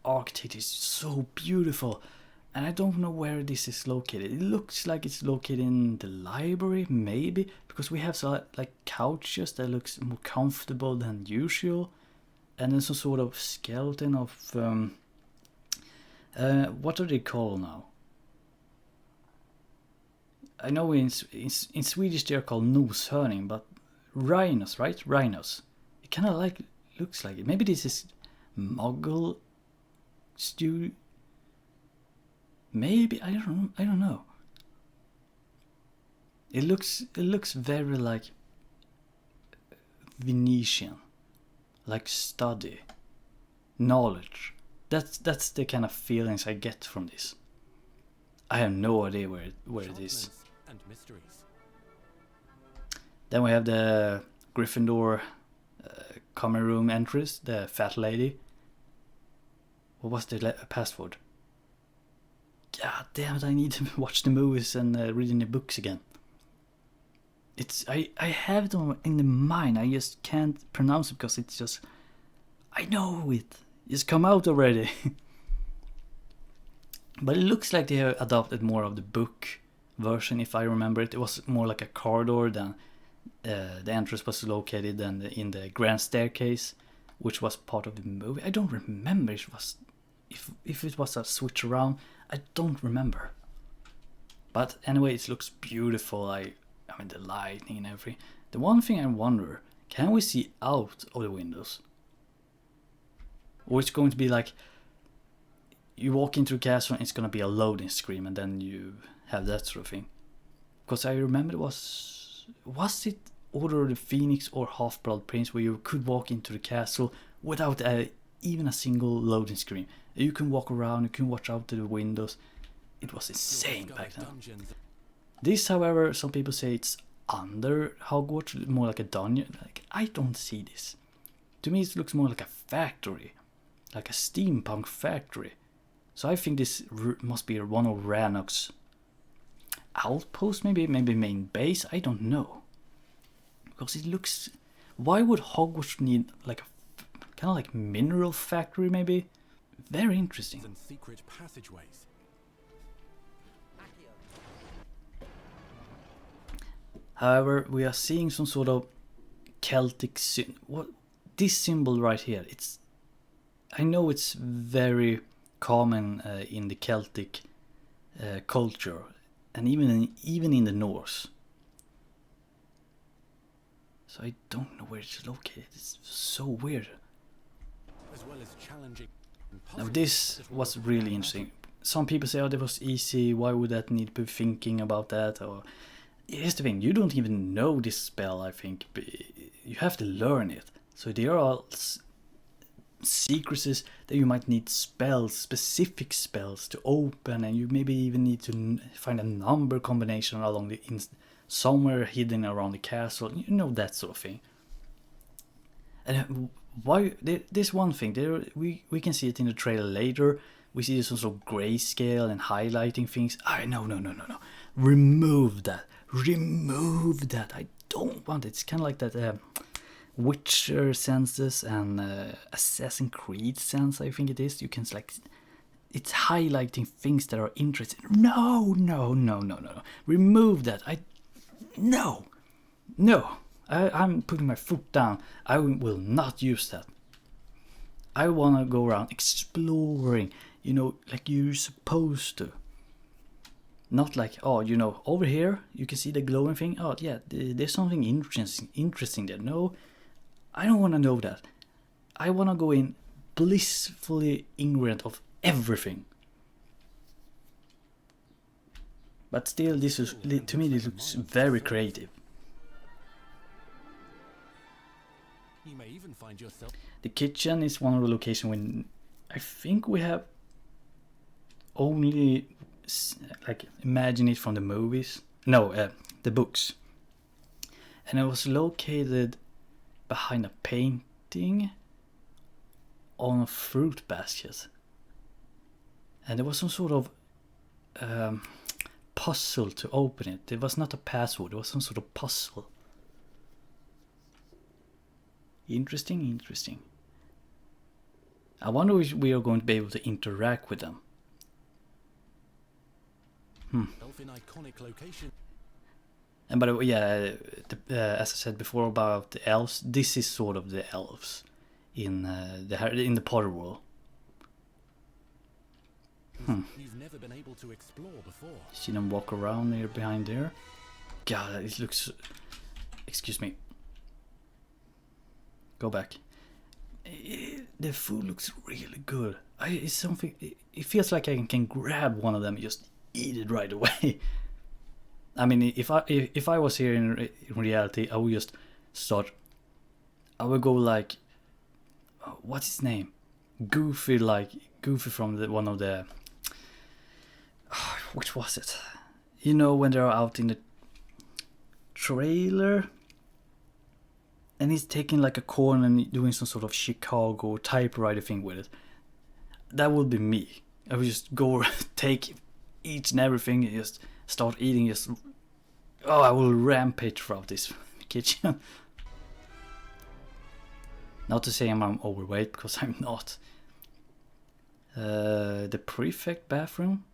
architect is so beautiful, and I don't know where this is located. It looks like it's located in the library, maybe, because we have some like couches that looks more comfortable than usual, and then some sort of skeleton of what are they called now? I know in Swedish they are called noshörning, but rhinos, right? Rhinos. It kind of like looks like it. Maybe this is Muggle stew. Maybe I don't know. It looks very like Venetian, like study, knowledge. That's the kind of feelings I get from this. I have no idea where it is. And mysteries. Then we have the Gryffindor common room entrance, the fat lady. What was the password? God damn it! I need to watch the movies and reading the books again. I have it in the mind. I just can't pronounce it because it's just. I know it. Just come out already. But it looks like they have adopted more of the book version, if I remember it. It was more like a corridor than the entrance was located than in the grand staircase, which was part of the movie. I don't remember if it was a switch around. I don't remember. But anyway, it looks beautiful. I mean the lighting and everything. The one thing I wonder, can we see out of the windows? Or it's going to be like you walk into the castle and it's going to be a loading screen and then you have that sort of thing. Because I remember it was it Order of the Phoenix or Half-Blood Prince where you could walk into the castle without even a single loading screen. You can walk around, you can watch out to the windows. It was insane back then. This, however, some people say it's under Hogwarts, more like a dungeon. Like, I don't see this. To me, it looks more like a factory, like a steampunk factory. So I think this must be one of Rannoch's outposts, maybe main base. I don't know, because it looks. Why would Hogwarts need like a kind of like mineral factory? Maybe. Very interesting. And secret passageways. However, we are seeing some sort of Celtic what this symbol right here. I know it's very common in the Celtic culture, and even in the Norse. So I don't know where it's located. It's so weird. as well as challenging. Now this was really interesting. Some people say, "Oh, that was easy. Why would that need to be thinking about that?" Or here's the thing: you don't even know this spell. I think you have to learn it. So there are secrecies that you might need specific spells to open, and you maybe even need to find a number combination along somewhere hidden around the castle. You know, that sort of thing. And why this one thing there, we can see it in the trailer later. We see some sort of grayscale and highlighting things. No. Remove that. I don't want it. It's kind of like that Witcher senses and Assassin's Creed sense, I think it is. You can it's highlighting things that are interesting. No. Remove that. No. I'm putting my foot down. I will not use that. I want to go around exploring, like you're supposed to. Not like, over here you can see the glowing thing. Oh yeah, there's something interesting there. No, I don't want to know that. I want to go in blissfully ignorant of everything. But still, to me this looks very creative. You may even find yourself. The kitchen is one of the locations when I think we have only imagine it from the movies. No, the books. And it was located behind a painting on a fruit basket. And there was some sort of puzzle to open it. It was not a password, it was some sort of puzzle. Interesting. I wonder if we are going to be able to interact with them. In iconic location. And by the way, yeah, as I said before about the elves, this is sort of the elves in the Potter world. You've never been able to explore before. See them walk around there behind there. God, it looks. Excuse me. Go back. The food looks really good. It's something. It feels like I can grab one of them and just eat it right away. I mean, if I was here in reality, I would just start. I would go like, what's his name? Goofy from one of the. Which was it? You know, when they're out in the trailer, and he's taking like a corn and doing some sort of Chicago typewriter thing with it. That would be me. I would just go take each and everything and just start eating. I will rampage throughout this kitchen. Not to say I'm overweight, because I'm not. The prefect bathroom.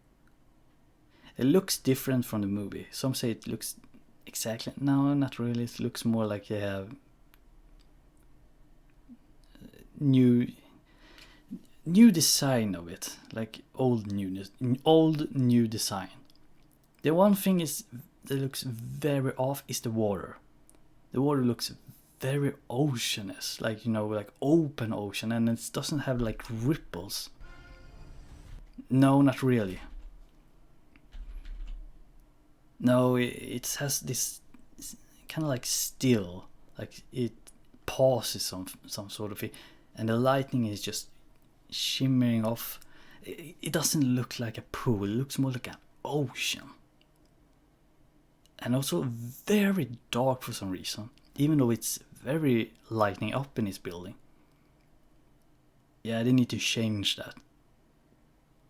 It looks different from the movie. Some say it looks exactly. No, not really. It looks more like they have new design of it, like old new design. The one thing that looks very off is the water. The water looks very oceanous, like like open ocean, and it doesn't have like ripples. No, not really. No, it has this kind of like still, like it pauses some sort of thing, and the lightning is just shimmering off. It doesn't look like a pool, it looks more like an ocean. And also very dark for some reason, even though it's very lighting up in its building. Yeah, they need to change that.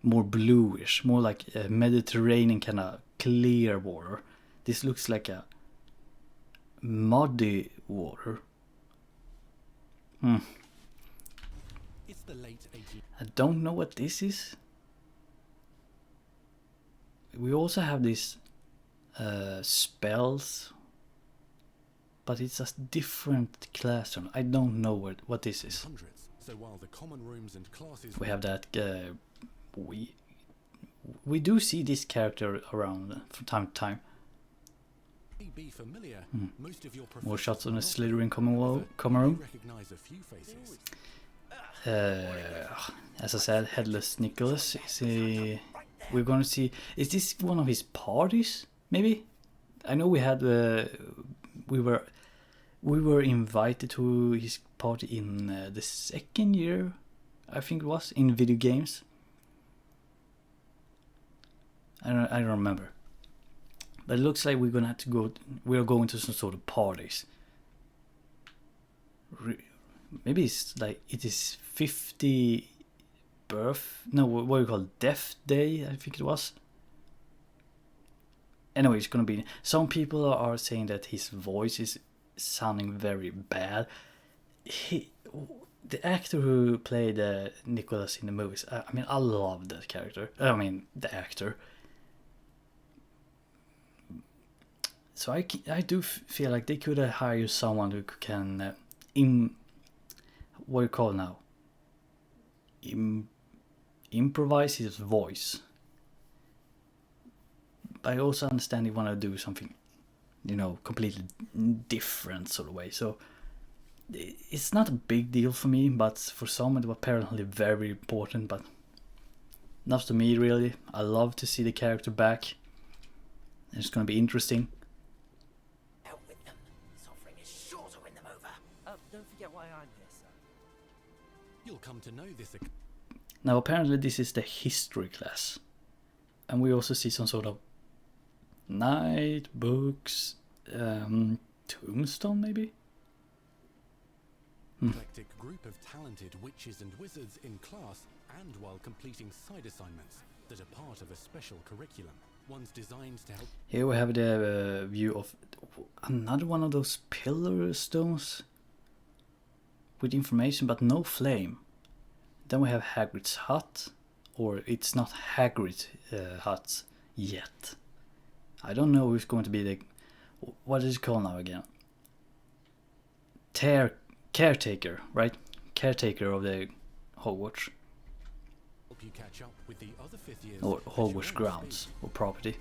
More bluish, more like a Mediterranean kind of clear water. This looks like a muddy water. It's the late 80s. I don't know what this is. We also have these spells but it's a different classroom. I don't know what this is. Hundreds. So while the common rooms and classes We have that we do see this character around from time to time. may be familiar, most of your More shots on the professors will Slytherin not. common However, room. you recognize a few faces. As I said, Headless Nicholas. We're going to see. Is this one of his parties? Maybe. I know we had. We were invited to his party in the second year, I think it was, in video games. I don't remember. But it looks like we're gonna have to go. We are going to some sort of parties. Maybe it's like it is 50 birth. No, what do you call it? Death Day? I think it was. Anyway, it's gonna be. Some people are saying that his voice is sounding very bad. The actor who played Nicholas in the movies. I mean, I love that character. I mean, the actor. So I do feel like they could hire someone who can what do you call it now? Improvise his voice. But I also understand they want to do something, completely different sort of way. So it's not a big deal for me, but for some it was apparently very important. But not to me really. I love to see the character back. It's gonna be interesting. Don't forget why I'm here, sir. You'll come to know this. Now apparently this is the history class. And we also see some sort of night, books, tombstone maybe? Eclectic group of talented witches and wizards in class and while completing side assignments that are part of a special curriculum. One's designed to help. Here we have the view of another one of those pillar stones with information but no flame. Then we have Hagrid's hut, or it's not Hagrid's hut yet. I don't know who's going to be the, what is it called now again? Caretaker, right? Caretaker of the Hogwarts. Help you catch up with the other fifth years Or as you Hogwarts learn grounds, speak. or property.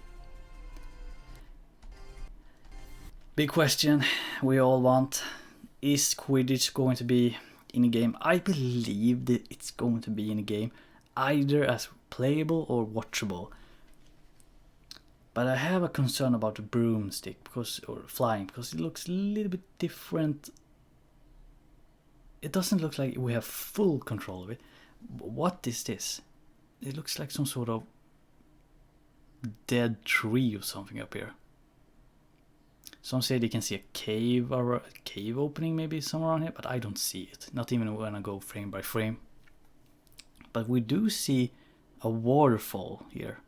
Big question we all want. Is Quidditch going to be in a game? I believe that it's going to be in a game, either as playable or watchable. But I have a concern about the broomstick, or flying, because it looks a little bit different. It doesn't look like we have full control of it. What is this? It looks like some sort of dead tree or something up here. Some say they can see a cave or a cave opening maybe somewhere around here, but I don't see it. Not even when I go frame by frame. But we do see a waterfall here.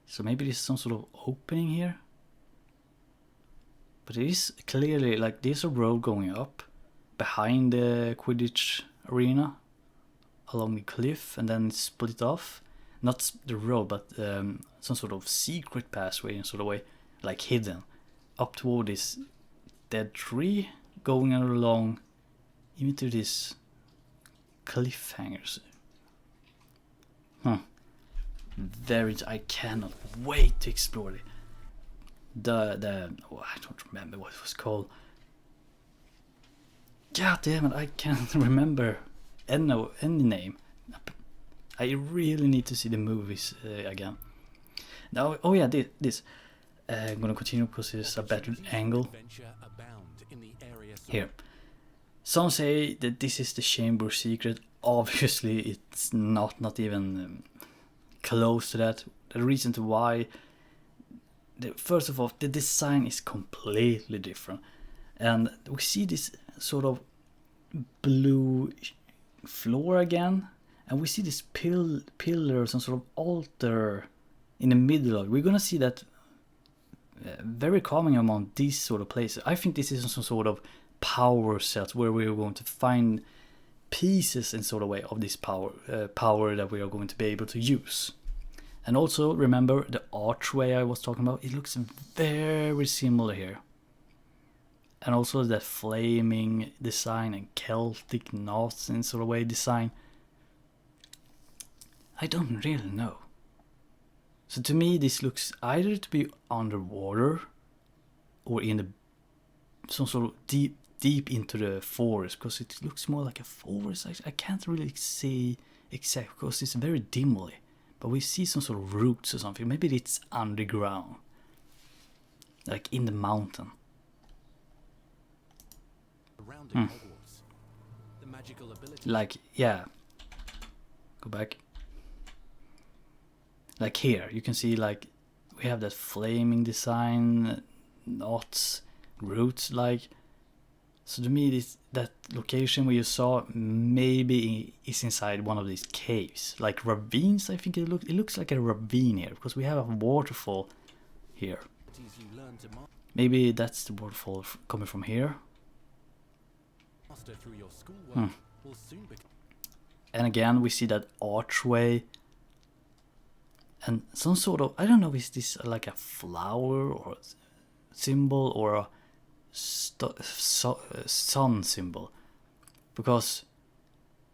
So maybe there's some sort of opening here. But it is clearly like there's a road going up behind the Quidditch arena along the cliff, and then it's split off. Not the road, but some sort of secret passway in sort of way, like hidden, up toward this dead tree, going along into this cliffhangers. I cannot wait to explore it. I don't remember what it was called. God damn it, I can't remember any name. I really need to see the movies again. Now, oh yeah, this. I'm gonna continue because it's a better angle. Adventure abound in the area Here. Some say that this is the chamber secret. Obviously, it's not even close to that. The reason to why, first of all, the design is completely different, and we see this sort of blue floor again, and we see this pillar, some sort of altar in the middle of it. We're gonna see that very common among these sort of places. I think this is some sort of power set where we're going to find pieces in sort of way of this power that we are going to be able to use. And also remember the archway I was talking about. It looks very similar here. And also that flaming design and Celtic knots in sort of way design. I don't really know. So to me this looks either to be underwater or in the some sort of deep into the forest, because it looks more like a forest. I can't really see exactly because it's very dimly, but we see some sort of roots or something. Maybe it's underground, like in the mountain. Surrounding Hogwarts. The magical ability. Like, yeah, go back. Like here you can see like we have that flaming design, knots, roots, like. So to me that location where you saw maybe is inside one of these caves, like ravines. I think it looks like a ravine here because we have a waterfall here. You learn to Maybe that's the waterfall coming from here. master through your schoolwork will soon become. And again we see that archway and some sort of, I don't know, is this like a flower or symbol or a sun symbol? Because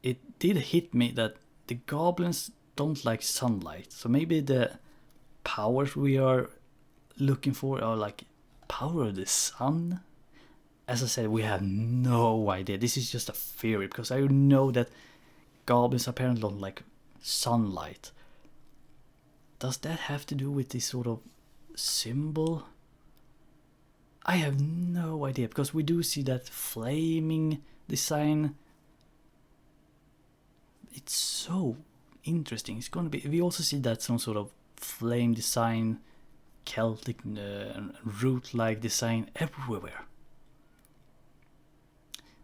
it did hit me that the goblins don't like sunlight, so maybe the powers we are looking for are like power of the sun. As I said, we have no idea. This is just a theory because I know that goblins apparently don't like sunlight. Does that have to do with this sort of symbol? I have no idea, because we do see that flaming design. It's so interesting. It's gonna be. We also see that some sort of flame design, Celtic root-like design everywhere.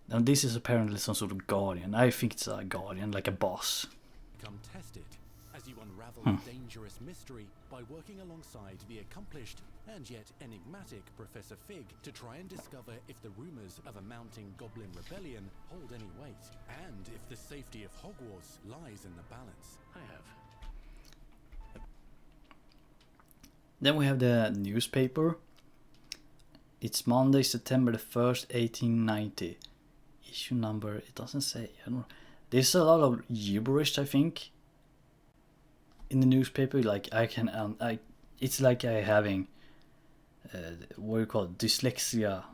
Now this is apparently some sort of guardian. I think it's a guardian, like a boss. Become tested as you unravel a dangerous mystery by working alongside the accomplished and yet enigmatic Professor Fig to try and discover if the rumors of a mounting goblin rebellion hold any weight, and if the safety of Hogwarts lies in the balance. Then we have the newspaper. It's Monday, September the 1st, 1890. Issue number, it doesn't say. I don't know. There's a lot of gibberish, I think, in the newspaper. Like I can, it's like I having, what do you call it, dyslexia.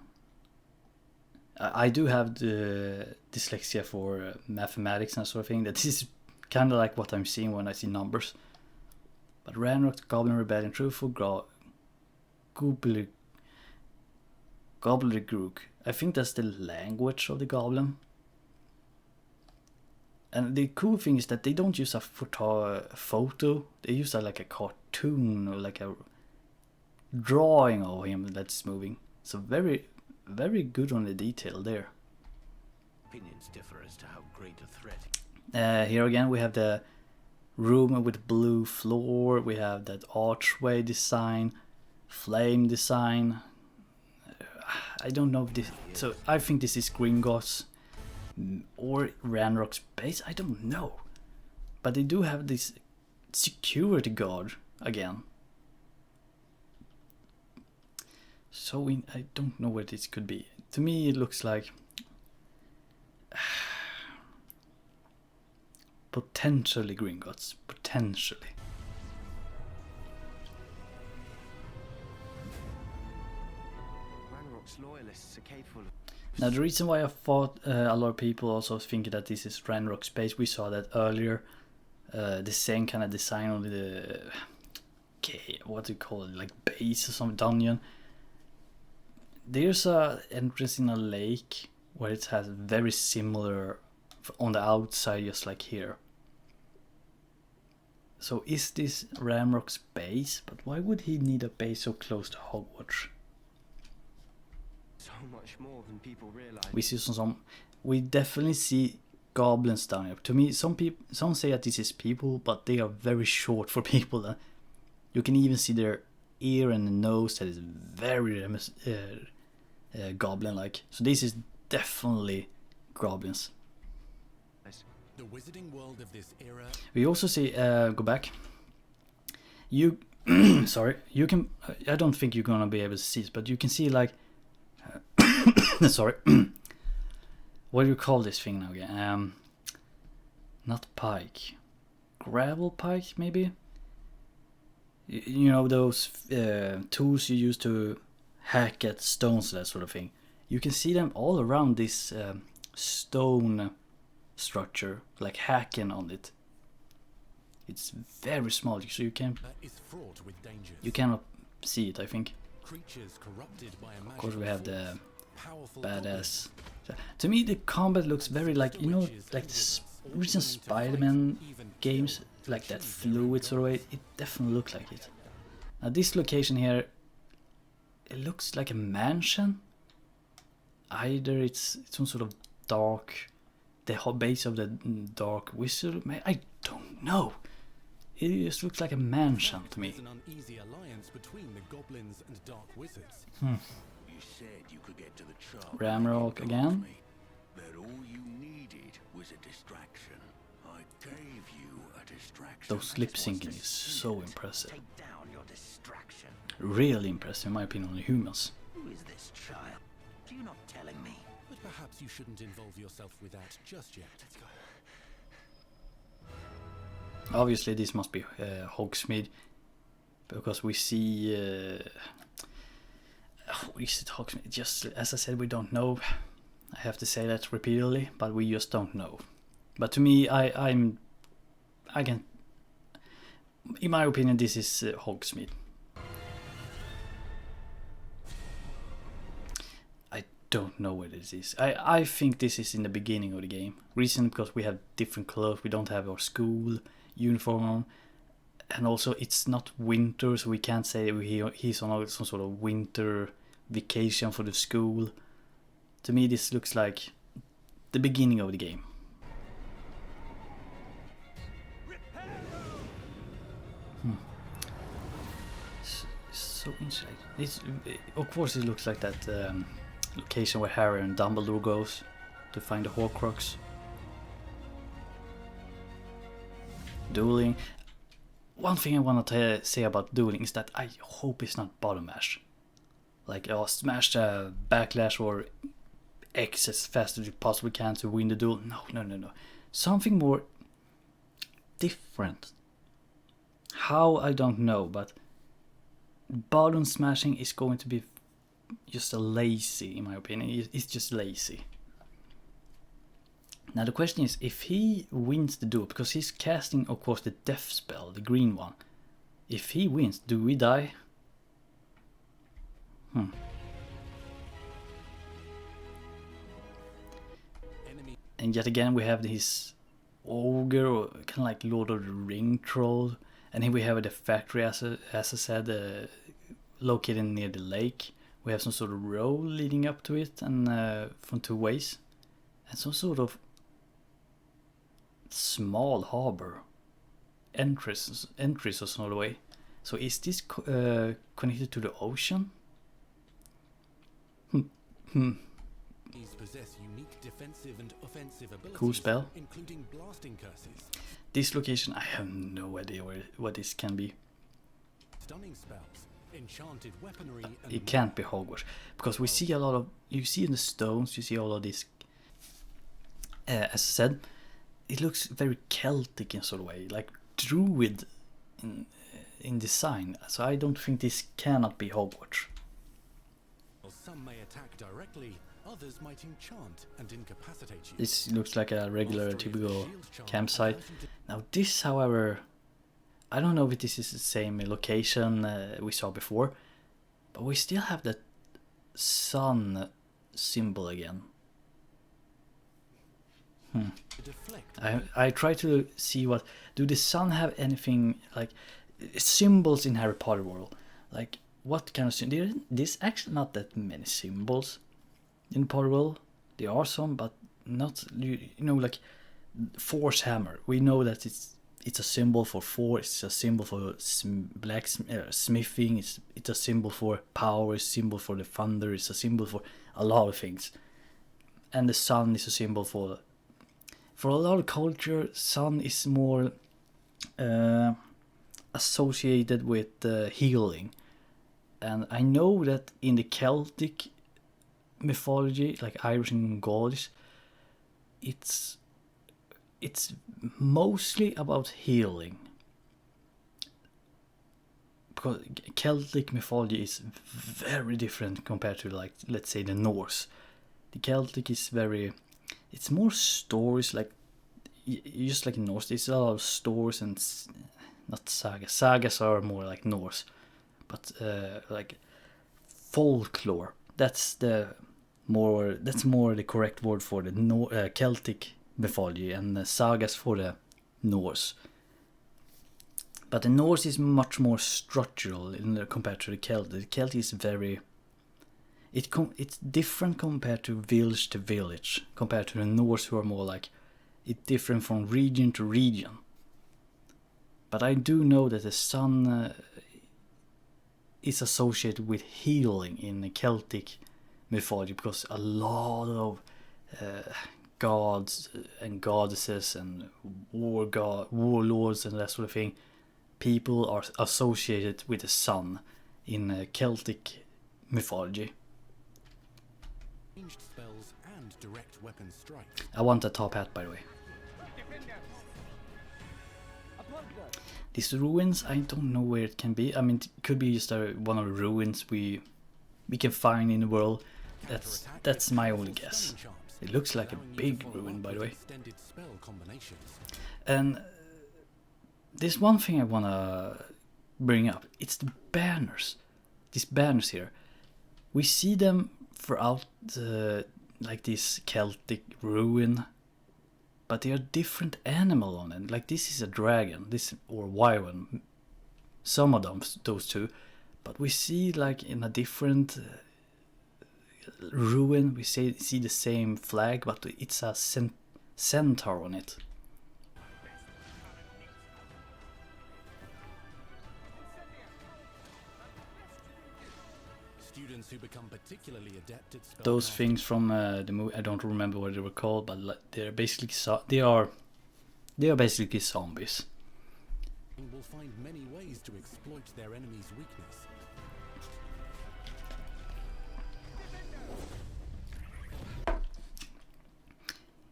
I do have the dyslexia for mathematics and that sort of thing. That is kind of like what I'm seeing when I see numbers. But Ranrock's Goblin Rebellion, truthful gobbledygook. I think that's the language of the goblin. And the cool thing is that they don't use a photo. They use like a cartoon or like a drawing of him that's moving. So very, very good on the detail there. Opinions differ as to how great a threat. Here again we have the room with blue floor. We have that archway design, flame design. I don't know if this. So I think this is Gringotts or Ranrock's base. I don't know, but they do have this security guard again. So I don't know what this could be. To me, it looks like potentially Gringotts. Potentially. Ranrock's loyalists are capable of... Now the reason why I thought a lot of people also think that this is Ranrock's base, we saw that earlier. The same kind of design on the what do you call it, like base or some dungeon. There's a entrance in a lake where it has very similar on the outside, just like here. So is this Ranrock's base? But why would he need a base so close to Hogwarts? So much more than people realize. We see we definitely see goblins down here. To me, some say that this is people, but they are very short for people. You can even see their ear and nose that is very goblin-like. So this is definitely goblins. The wizarding world of this era. We also see, go back. You, sorry, you can. I don't think you're gonna be able to see it, but you can see like Sorry. What do you call this thing now again? Not pike. Gravel pike, maybe? You know those tools you use to hack at stones, that sort of thing. You can see them all around this stone structure, like hacking on it. It's very small, so you can Is fraught with dangers. you cannot see it, I think. Creatures corrupted by a Of course, we have the powerful badass. To me, the combat looks very like, you know, like the recent Spider-Man games, like that fluid sort of way. It definitely looks like it. Now this location here, it looks like a mansion. Either it's some sort of dark, the whole base of the dark wizard. I don't know. It just looks like a mansion to me. There's an uneasy alliance between the goblins and dark wizards. You said you could get to the chart. Ramrock again. That all you needed was a distraction. I gave you a distraction. Those lip syncing is so impressive. Take down your distraction. Really impressive in my opinion on the humans. Who is this child? Are you not telling me? But perhaps you shouldn't involve yourself with that just yet. Let's go. Obviously this must be Hogsmeade, because we see is it Hogsmeade? Just as I said, we don't know. I have to say that repeatedly, but we just don't know. But to me, I can, in my opinion, this is Hogsmeade. I don't know what it is. I think this is in the beginning of the game. Reason because we have different clothes. We don't have our school uniform on, and also it's not winter, so we can't say he's on some sort of winter vacation for the school. To me this looks like the beginning of the game. So interesting. Of course it looks like that location where Harry and Dumbledore goes to find the Horcrux. Dueling. One thing I want to say about dueling is that I hope it's not bottom mash. Like, oh, smash the backlash or X as fast as you possibly can to win the duel. No. Something more different. How, I don't know, but bottom smashing is going to be just a lazy, in my opinion. It's just lazy. Now the question is, if he wins the duel, because he's casting, of course, the death spell, the green one. If he wins, do we die? And yet again we have his ogre, or kind of like Lord of the Ring troll. And here we have the factory, as I said, located near the lake. We have some sort of road leading up to it, and from two ways. And some sort of small harbor entries or some other way. So is this connected to the ocean? These possess unique defensive and offensive abilities, Cool spell. including blasting curses, This location, I have no idea what this can be. stunning spells, enchanted weaponry, and It can't be Hogwarts, because we see a lot of, you see in the stones, you see all of this, as I said, it looks very Celtic in sort of way, like druid in design. So I don't think this cannot be Hogwarts. some may attack directly, others might enchant and incapacitate you. This looks like a regular, Mastery of the typical shield charm campsite. allows you to Now this, however, I don't know if this is the same location we saw before, but we still have that sun symbol again. deflect. I try to see what, do the sun have anything like symbols in Harry Potter world? Like what kind of symbol? There's actually not that many symbols in Potter world. There are some, but not, you know, like Force Hammer. We know that it's a symbol for force. It's a symbol for smithing. It's a symbol for power. It's a symbol for the thunder. It's a symbol for a lot of things. And the sun is a symbol for a lot of culture. Sun is more associated with healing. And I know that in the Celtic mythology, like Irish and Gaulish, it's mostly about healing. Because Celtic mythology is very different compared to, like, let's say, the Norse. The Celtic is it's more stories, like just like in Norse. It's a lot of stories and not sagas. Sagas are more like Norse, but like folklore. That's more the correct word for the Celtic mythology, and the sagas for the Norse. But the Norse is much more structural compared to the Celtic. The Celtic is very... It's different compared to village, compared to the Norse, who are more like... It's different from region to region. But I do know that the sun is associated with healing in the Celtic mythology, because a lot of gods and goddesses and warlords and that sort of thing, people are associated with the sun in Celtic mythology. Ranged spells and direct weapon strikes. I want a top hat, by the way. These ruins, I don't know where it can be. I mean, it could be just one of the ruins we can find in the world. That's my only guess. It looks like a big ruin, by the way. And there's one thing I wanna bring up. It's the banners. These banners here. We see them throughout like this Celtic ruin, but they are different animal on it. Like this is a dragon, or wyvern. Some of them, those two, but we see like in a different ruin. We see the same flag, but it's a centaur on it. Students who become particularly adept at Those things from the movie, I don't remember what they were called, but they're basically they are basically zombies. will find many ways to exploit their enemy's weakness.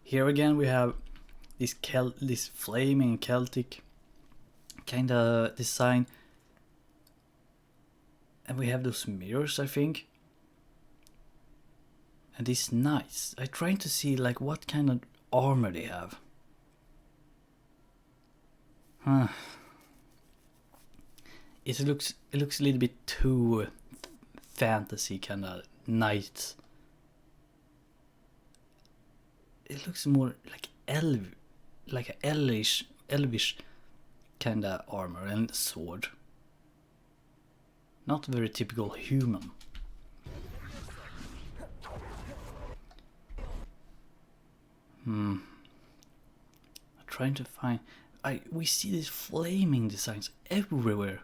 Here again we have this flaming Celtic kind of design. And we have those mirrors, I think. And these knights. I'm trying to see like what kind of armor they have. It looks a little bit too fantasy kind of knight. It looks more like like a elvish kind of armor and sword. Not very typical human. I'm trying to find... we see these flaming designs everywhere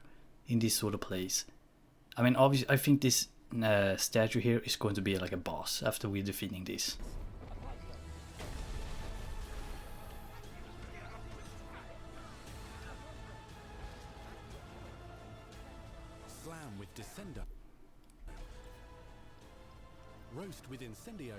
in this sort of place. I mean, obviously, I think this statue here is going to be like a boss after we're defeating this. Slam with Descender. Roast with Incendio.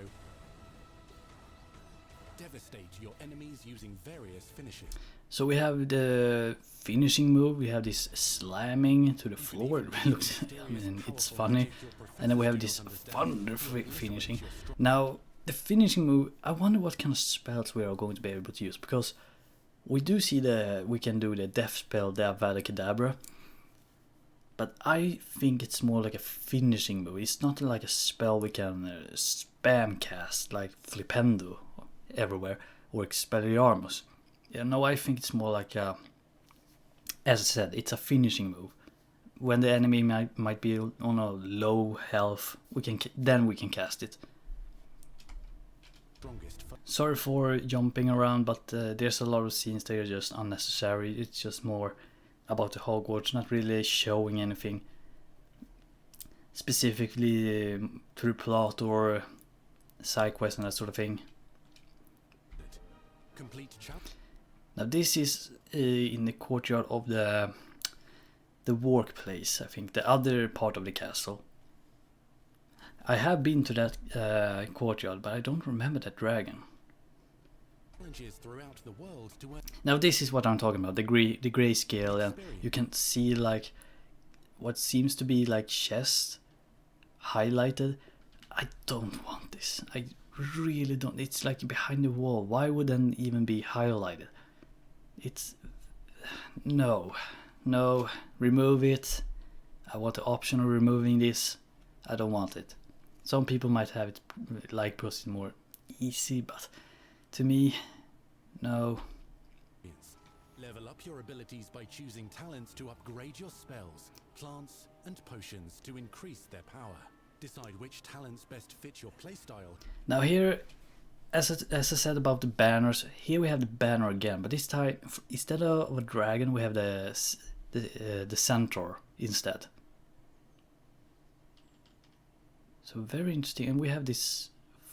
Devastate your enemies using various finishes. So we have the finishing move, we have this slamming to the floor. It looks, I mean, it's funny. And then we have this thunder finishing. Now, the finishing move, I wonder what kind of spells we are going to be able to use, because we do see we can do the death spell, the Avada Kedavra. But I think it's more like a finishing move. It's not like a spell we can spam cast like Flipendo everywhere or Expelliarmus. Yeah, no, I think it's more like a, as I said, it's a finishing move. When the enemy might be on a low health, then we can cast it. Sorry for jumping around, but there's a lot of scenes that are just unnecessary. It's just more about the Hogwarts, not really showing anything specifically to the plot or side quests and that sort of thing. Now this is in the courtyard of the workplace, I think, the other part of the castle. I have been to that courtyard, but I don't remember that dragon. Challenges throughout the world to earn Now this is what I'm talking about, the grayscale, and you can see like what seems to be like chest highlighted. I don't want this. I really don't. It's like behind the wall. Why would that even be highlighted? It's no, remove it. I want the option of removing this. I don't want it. Some people might have it like because it's more easy, but to me, no. level up your abilities by choosing talents to upgrade your spells, plants, and potions to increase their power. Decide which talents best fit your playstyle. Now here, as I said about the banners, here we have the banner again, but this time instead of a dragon we have the centaur instead. So very interesting, and we have this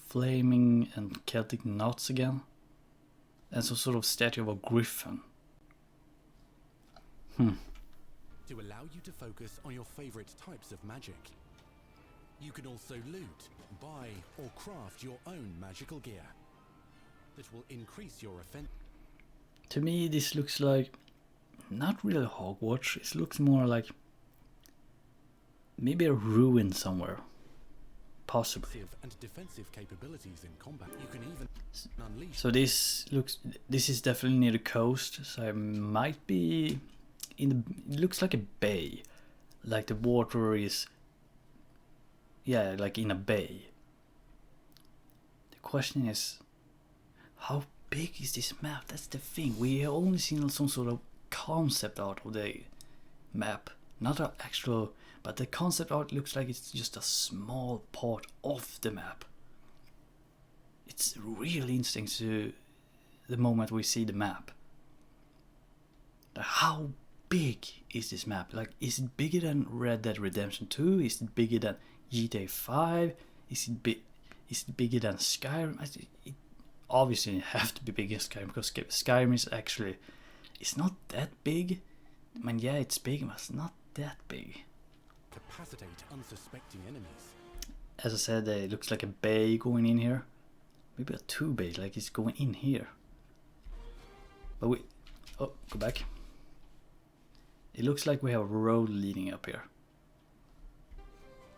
flaming and Celtic knots again, and some sort of statue of a griffin. To allow you to focus on your favorite types of magic. You can also loot, buy, or craft your own magical gear that will increase your offense. To me this looks like not really Hogwarts, it looks more like maybe a ruin somewhere. Possibly. And defensive capabilities in combat. You can even unleash. So this is definitely near the coast, so it might be in the, it looks like a bay. Like the water is, yeah, like in a bay. The question is, how big is this map? That's the thing. We have only seen some sort of concept art of the map, not an actual, but the concept art looks like it's just a small part of the map. It's really interesting to the moment we see the map. How big is this map? Like, is it bigger than Red Dead Redemption 2? Is it bigger than GTA 5? Is it bigger than Skyrim? It obviously have to be bigger than Skyrim, because Skyrim is actually, it's not that big. I mean, yeah, it's big, but it's not that big. Capacitate unsuspecting enemies. As I said, it looks like a bay going in here. Maybe a two bay, like it's going in here. But we, oh, go back. It looks like we have a road leading up here.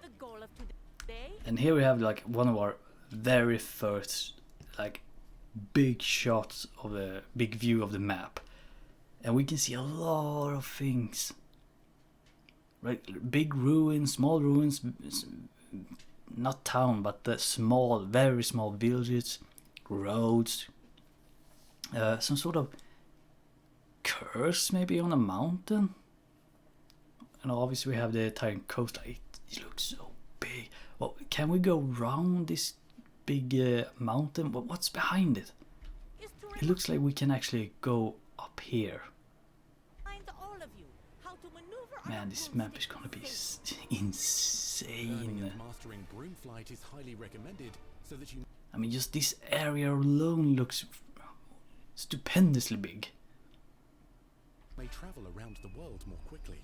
The goal of today. And here we have like one of our very first like big shots of a big view of the map. And we can see a lot of things. Right, big ruins, small ruins, not town, but the small, very small villages, roads, some sort of curse maybe on a mountain. And obviously we have the entire coastline. It looks so big. Well, can we go round this big mountain? What's behind it? It looks like we can actually go up here. All of you how to maneuver on Man, a this broomstick map is gonna be Learning insane. and mastering broom flight is highly recommended so that you I mean, just this area alone looks stupendously big. may travel around the world more quickly.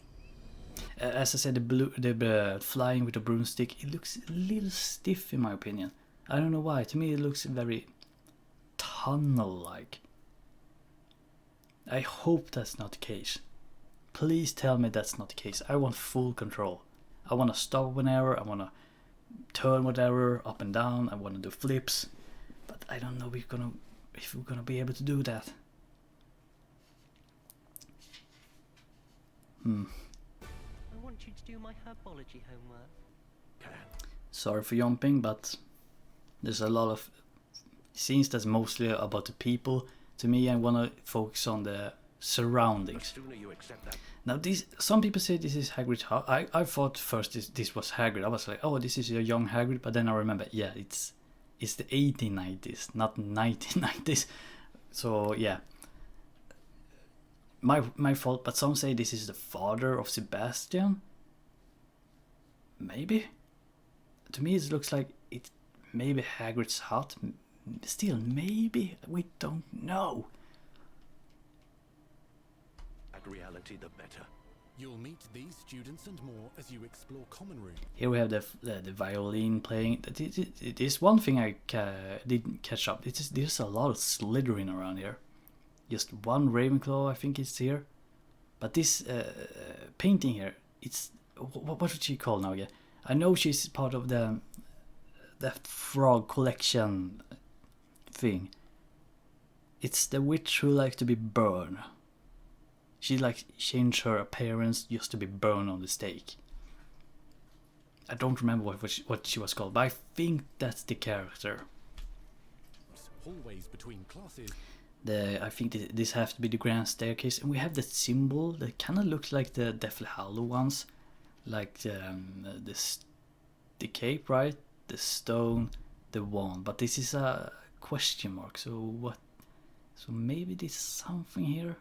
As I said, the flying with the broomstick, it looks a little stiff in my opinion. I don't know why. To me, it looks very tunnel-like. I hope that's not the case. Please tell me that's not the case. I want full control. I want to stop whenever. I want to turn whatever up and down. I want to do flips, but I don't know if we're gonna be able to do that. I want you to do my herbology homework. Sorry for jumping, but there's a lot of scenes that's mostly about the people. To me, I want to focus on the surroundings. Sooner you accept that. Now, some people say this is Hagrid's house. I thought first this was Hagrid. I was like, oh, this is a young Hagrid, but then I remember, yeah, it's the 1890s, not 1990s. So yeah, my fault. But some say this is the father of Sebastian. Maybe. To me, it looks like it. Maybe Hagrid's hut. Still, maybe we don't know. That reality, the better. You'll meet these students and more as you explore common room. Here we have the violin playing. It is one thing I didn't catch up. There's a lot of Slytherin around here. Just one Ravenclaw, I think it's here. But this painting here, it's what would she call now again? I know she's part of the frog collection thing. It's the witch who likes to be burned. She like changed her appearance just to be burned on the stake. I don't remember what she was called, but I think that's the character. Hallways between classes. I think this has to be the grand staircase, and we have the symbol that kind of looks like the Deathly Hallow ones, like the cape, right? The stone, the wand. But this is a question mark. So what? So maybe there's something here.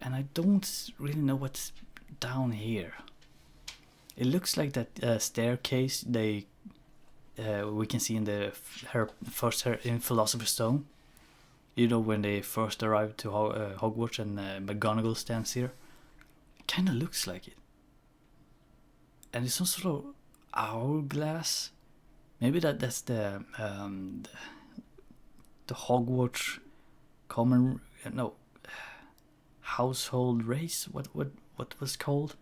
And I don't really know what's down here. It looks like that staircase we can see in in Philosopher's Stone. You know, when they first arrived to Hogwarts and McGonagall stands here. It kind of looks like it. And it's some sort of hourglass. Maybe that's the Hogwarts common household race. What was called?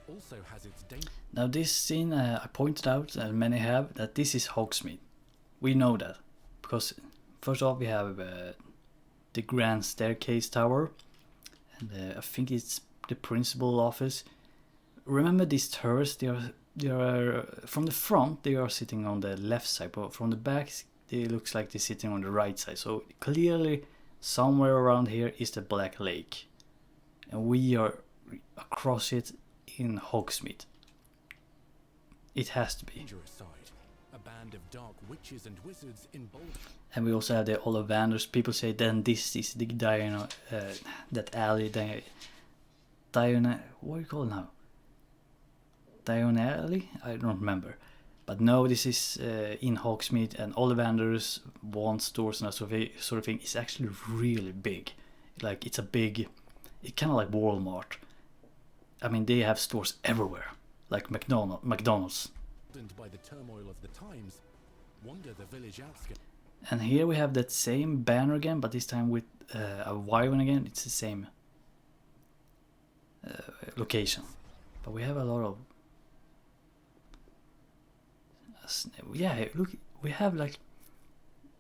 Also has its Now this scene, I pointed out, and many have, that this is Hogsmeade. We know that because first off we have the grand staircase tower, and I think it's the principal office. Remember these turrets? They are from the front. They are sitting on the left side, but from the back, it looks like they're sitting on the right side. So clearly, somewhere around here is the Black Lake, and we are across it in Hogsmeade. It has to be. dangerous side. A band of dark witches and wizards in bold. And we also have the Ollivanders. People say then this is the that alley. Diana, what do you call it now? Diana Alley? I don't remember. But no, this is in Hogsmeade, and Ollivanders, wand stores and that sort of thing is actually really big. Like it's kind of like Walmart. I mean, they have stores everywhere, like McDonald's. By the turmoil of the times, wander the village outskirts. And here we have that same banner again, but this time with a wyvern again. It's the same location, but we have a lot of. Yeah, look, we have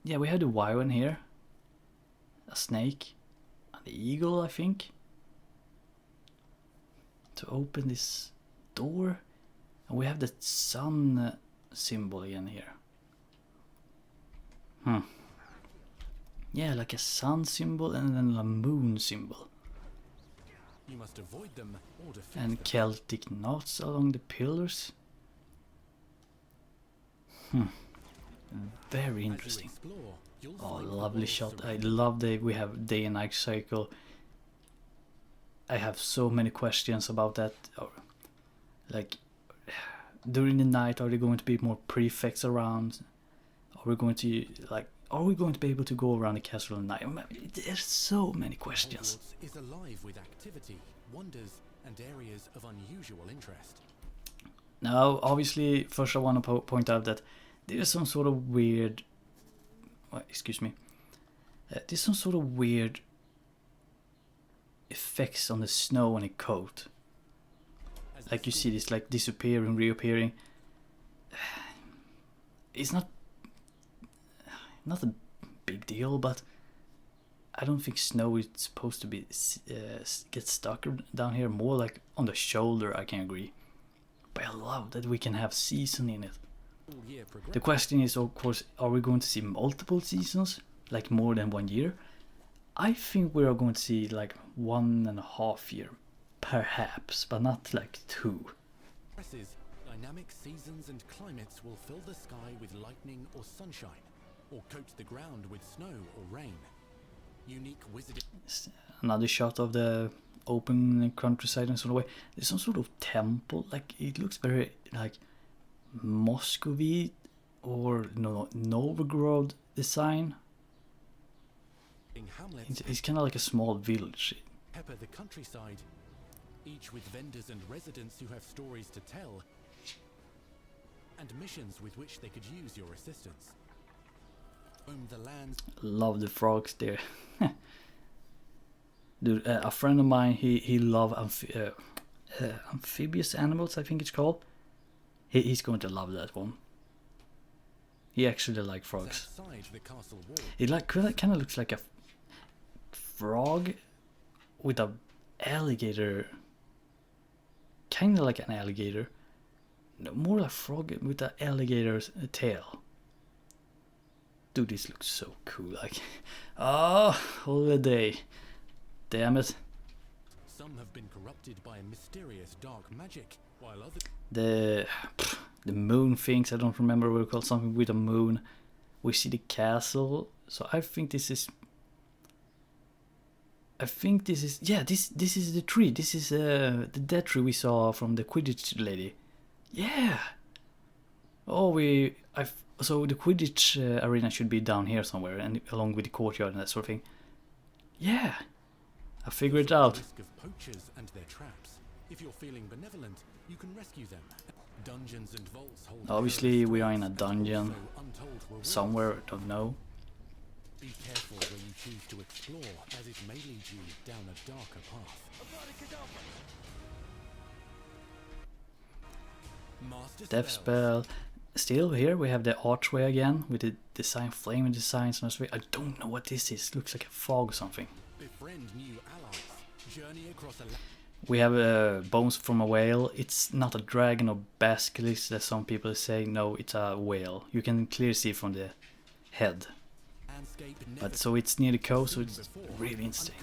we have the wyvern here, a snake, an eagle, I think, to open this door, and we have the sun symbol again here. Yeah, like a sun symbol and then a moon symbol. You must avoid them or defeat And them. Celtic knots along the pillars. Very interesting. As you explore, you'll Oh, find the lovely walls shot. I surrounding love that we have day and night cycle. I have so many questions about that. Like, during the night, are there going to be more prefects around? Are we going to be able to go around the castle at night? There's so many questions. Hogwarts is alive with activity, wonders, and areas of unusual interest. Now, obviously, first I want to point out that there's some sort of weird. Excuse me. There's some sort of weird effects on the snow on a coat. Like you see this, like disappearing, reappearing. It's not a big deal, but I don't think snow is supposed to be get stuck down here. More like on the shoulder, I can agree. But I love that we can have season in it. The question is, of course, are we going to see multiple seasons, like more than 1 year? I think we are going to see like 1.5 year, perhaps, but not like 2. Dynamic seasons and climates will fill the sky with lightning or sunshine, or coat the ground with snow or rain. Unique wizarding. Another shot of the open countryside and sort of way. There's some sort of temple, like it looks very like Muscovite or Novgorod design. hamlets It's kind of like a small village. pepper the countryside, each with vendors and residents who have stories to tell, and missions with which they could use your assistance. Roam the lands. Love the frogs there. Dude, a friend of mine, he love amphibious animals, I think it's called. He's going to love that one. He actually like frogs. Outside the castle wall. It like kind of looks like a frog with a alligator. Kind of like an alligator. No, more like a frog with an alligator's tail. Dude, this looks so cool. Like, oh, holiday. Damn it. Some have been corrupted by mysterious dark magic, while others. The moon things, I don't remember what it's called, something with a moon. We see the castle, so I think this is yeah, this is the tree. This is the dead tree we saw from the Quidditch lady. Yeah. Oh, so the Quidditch arena should be down here somewhere, and along with the courtyard and that sort of thing. Yeah, I figured it out. Risk of poachers and their traps. If you're feeling benevolent, you can rescue them. Dungeons and vaults hold. Obviously, we are in a and dungeon also untold rewards. somewhere, don't know. Be careful where you choose to explore, as it may lead you down a darker path. Master Death spell. Still here we have the archway again with the design, flame designs and so. I don't know what this is. Looks like a fog or something. Befriend new allies. Journey across a We have bones from a whale. It's not a dragon or basilisk as some people say. No, it's a whale. You can clearly see from the head. landscape. But so it's near the coast, so it's really interesting.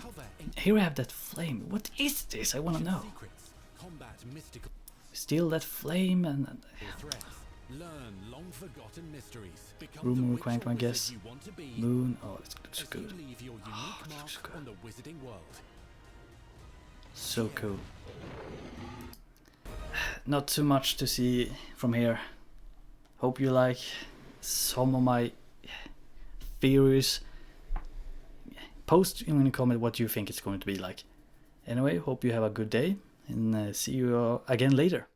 Here we have that flame. What is this? I want to know. Secrets, combat mystical Still that flame and threats. Learn long forgotten mysteries. Become Room the witch requirement, or I wizard guess. you want to be moon. Oh, it looks as good. you leave your unique it mark looks good. on the wizarding world. So cool. Not too much to see from here. Hope you like some of my theories. Post in the comment what you think it's going to be like. Anyway, hope you have a good day and see you again later.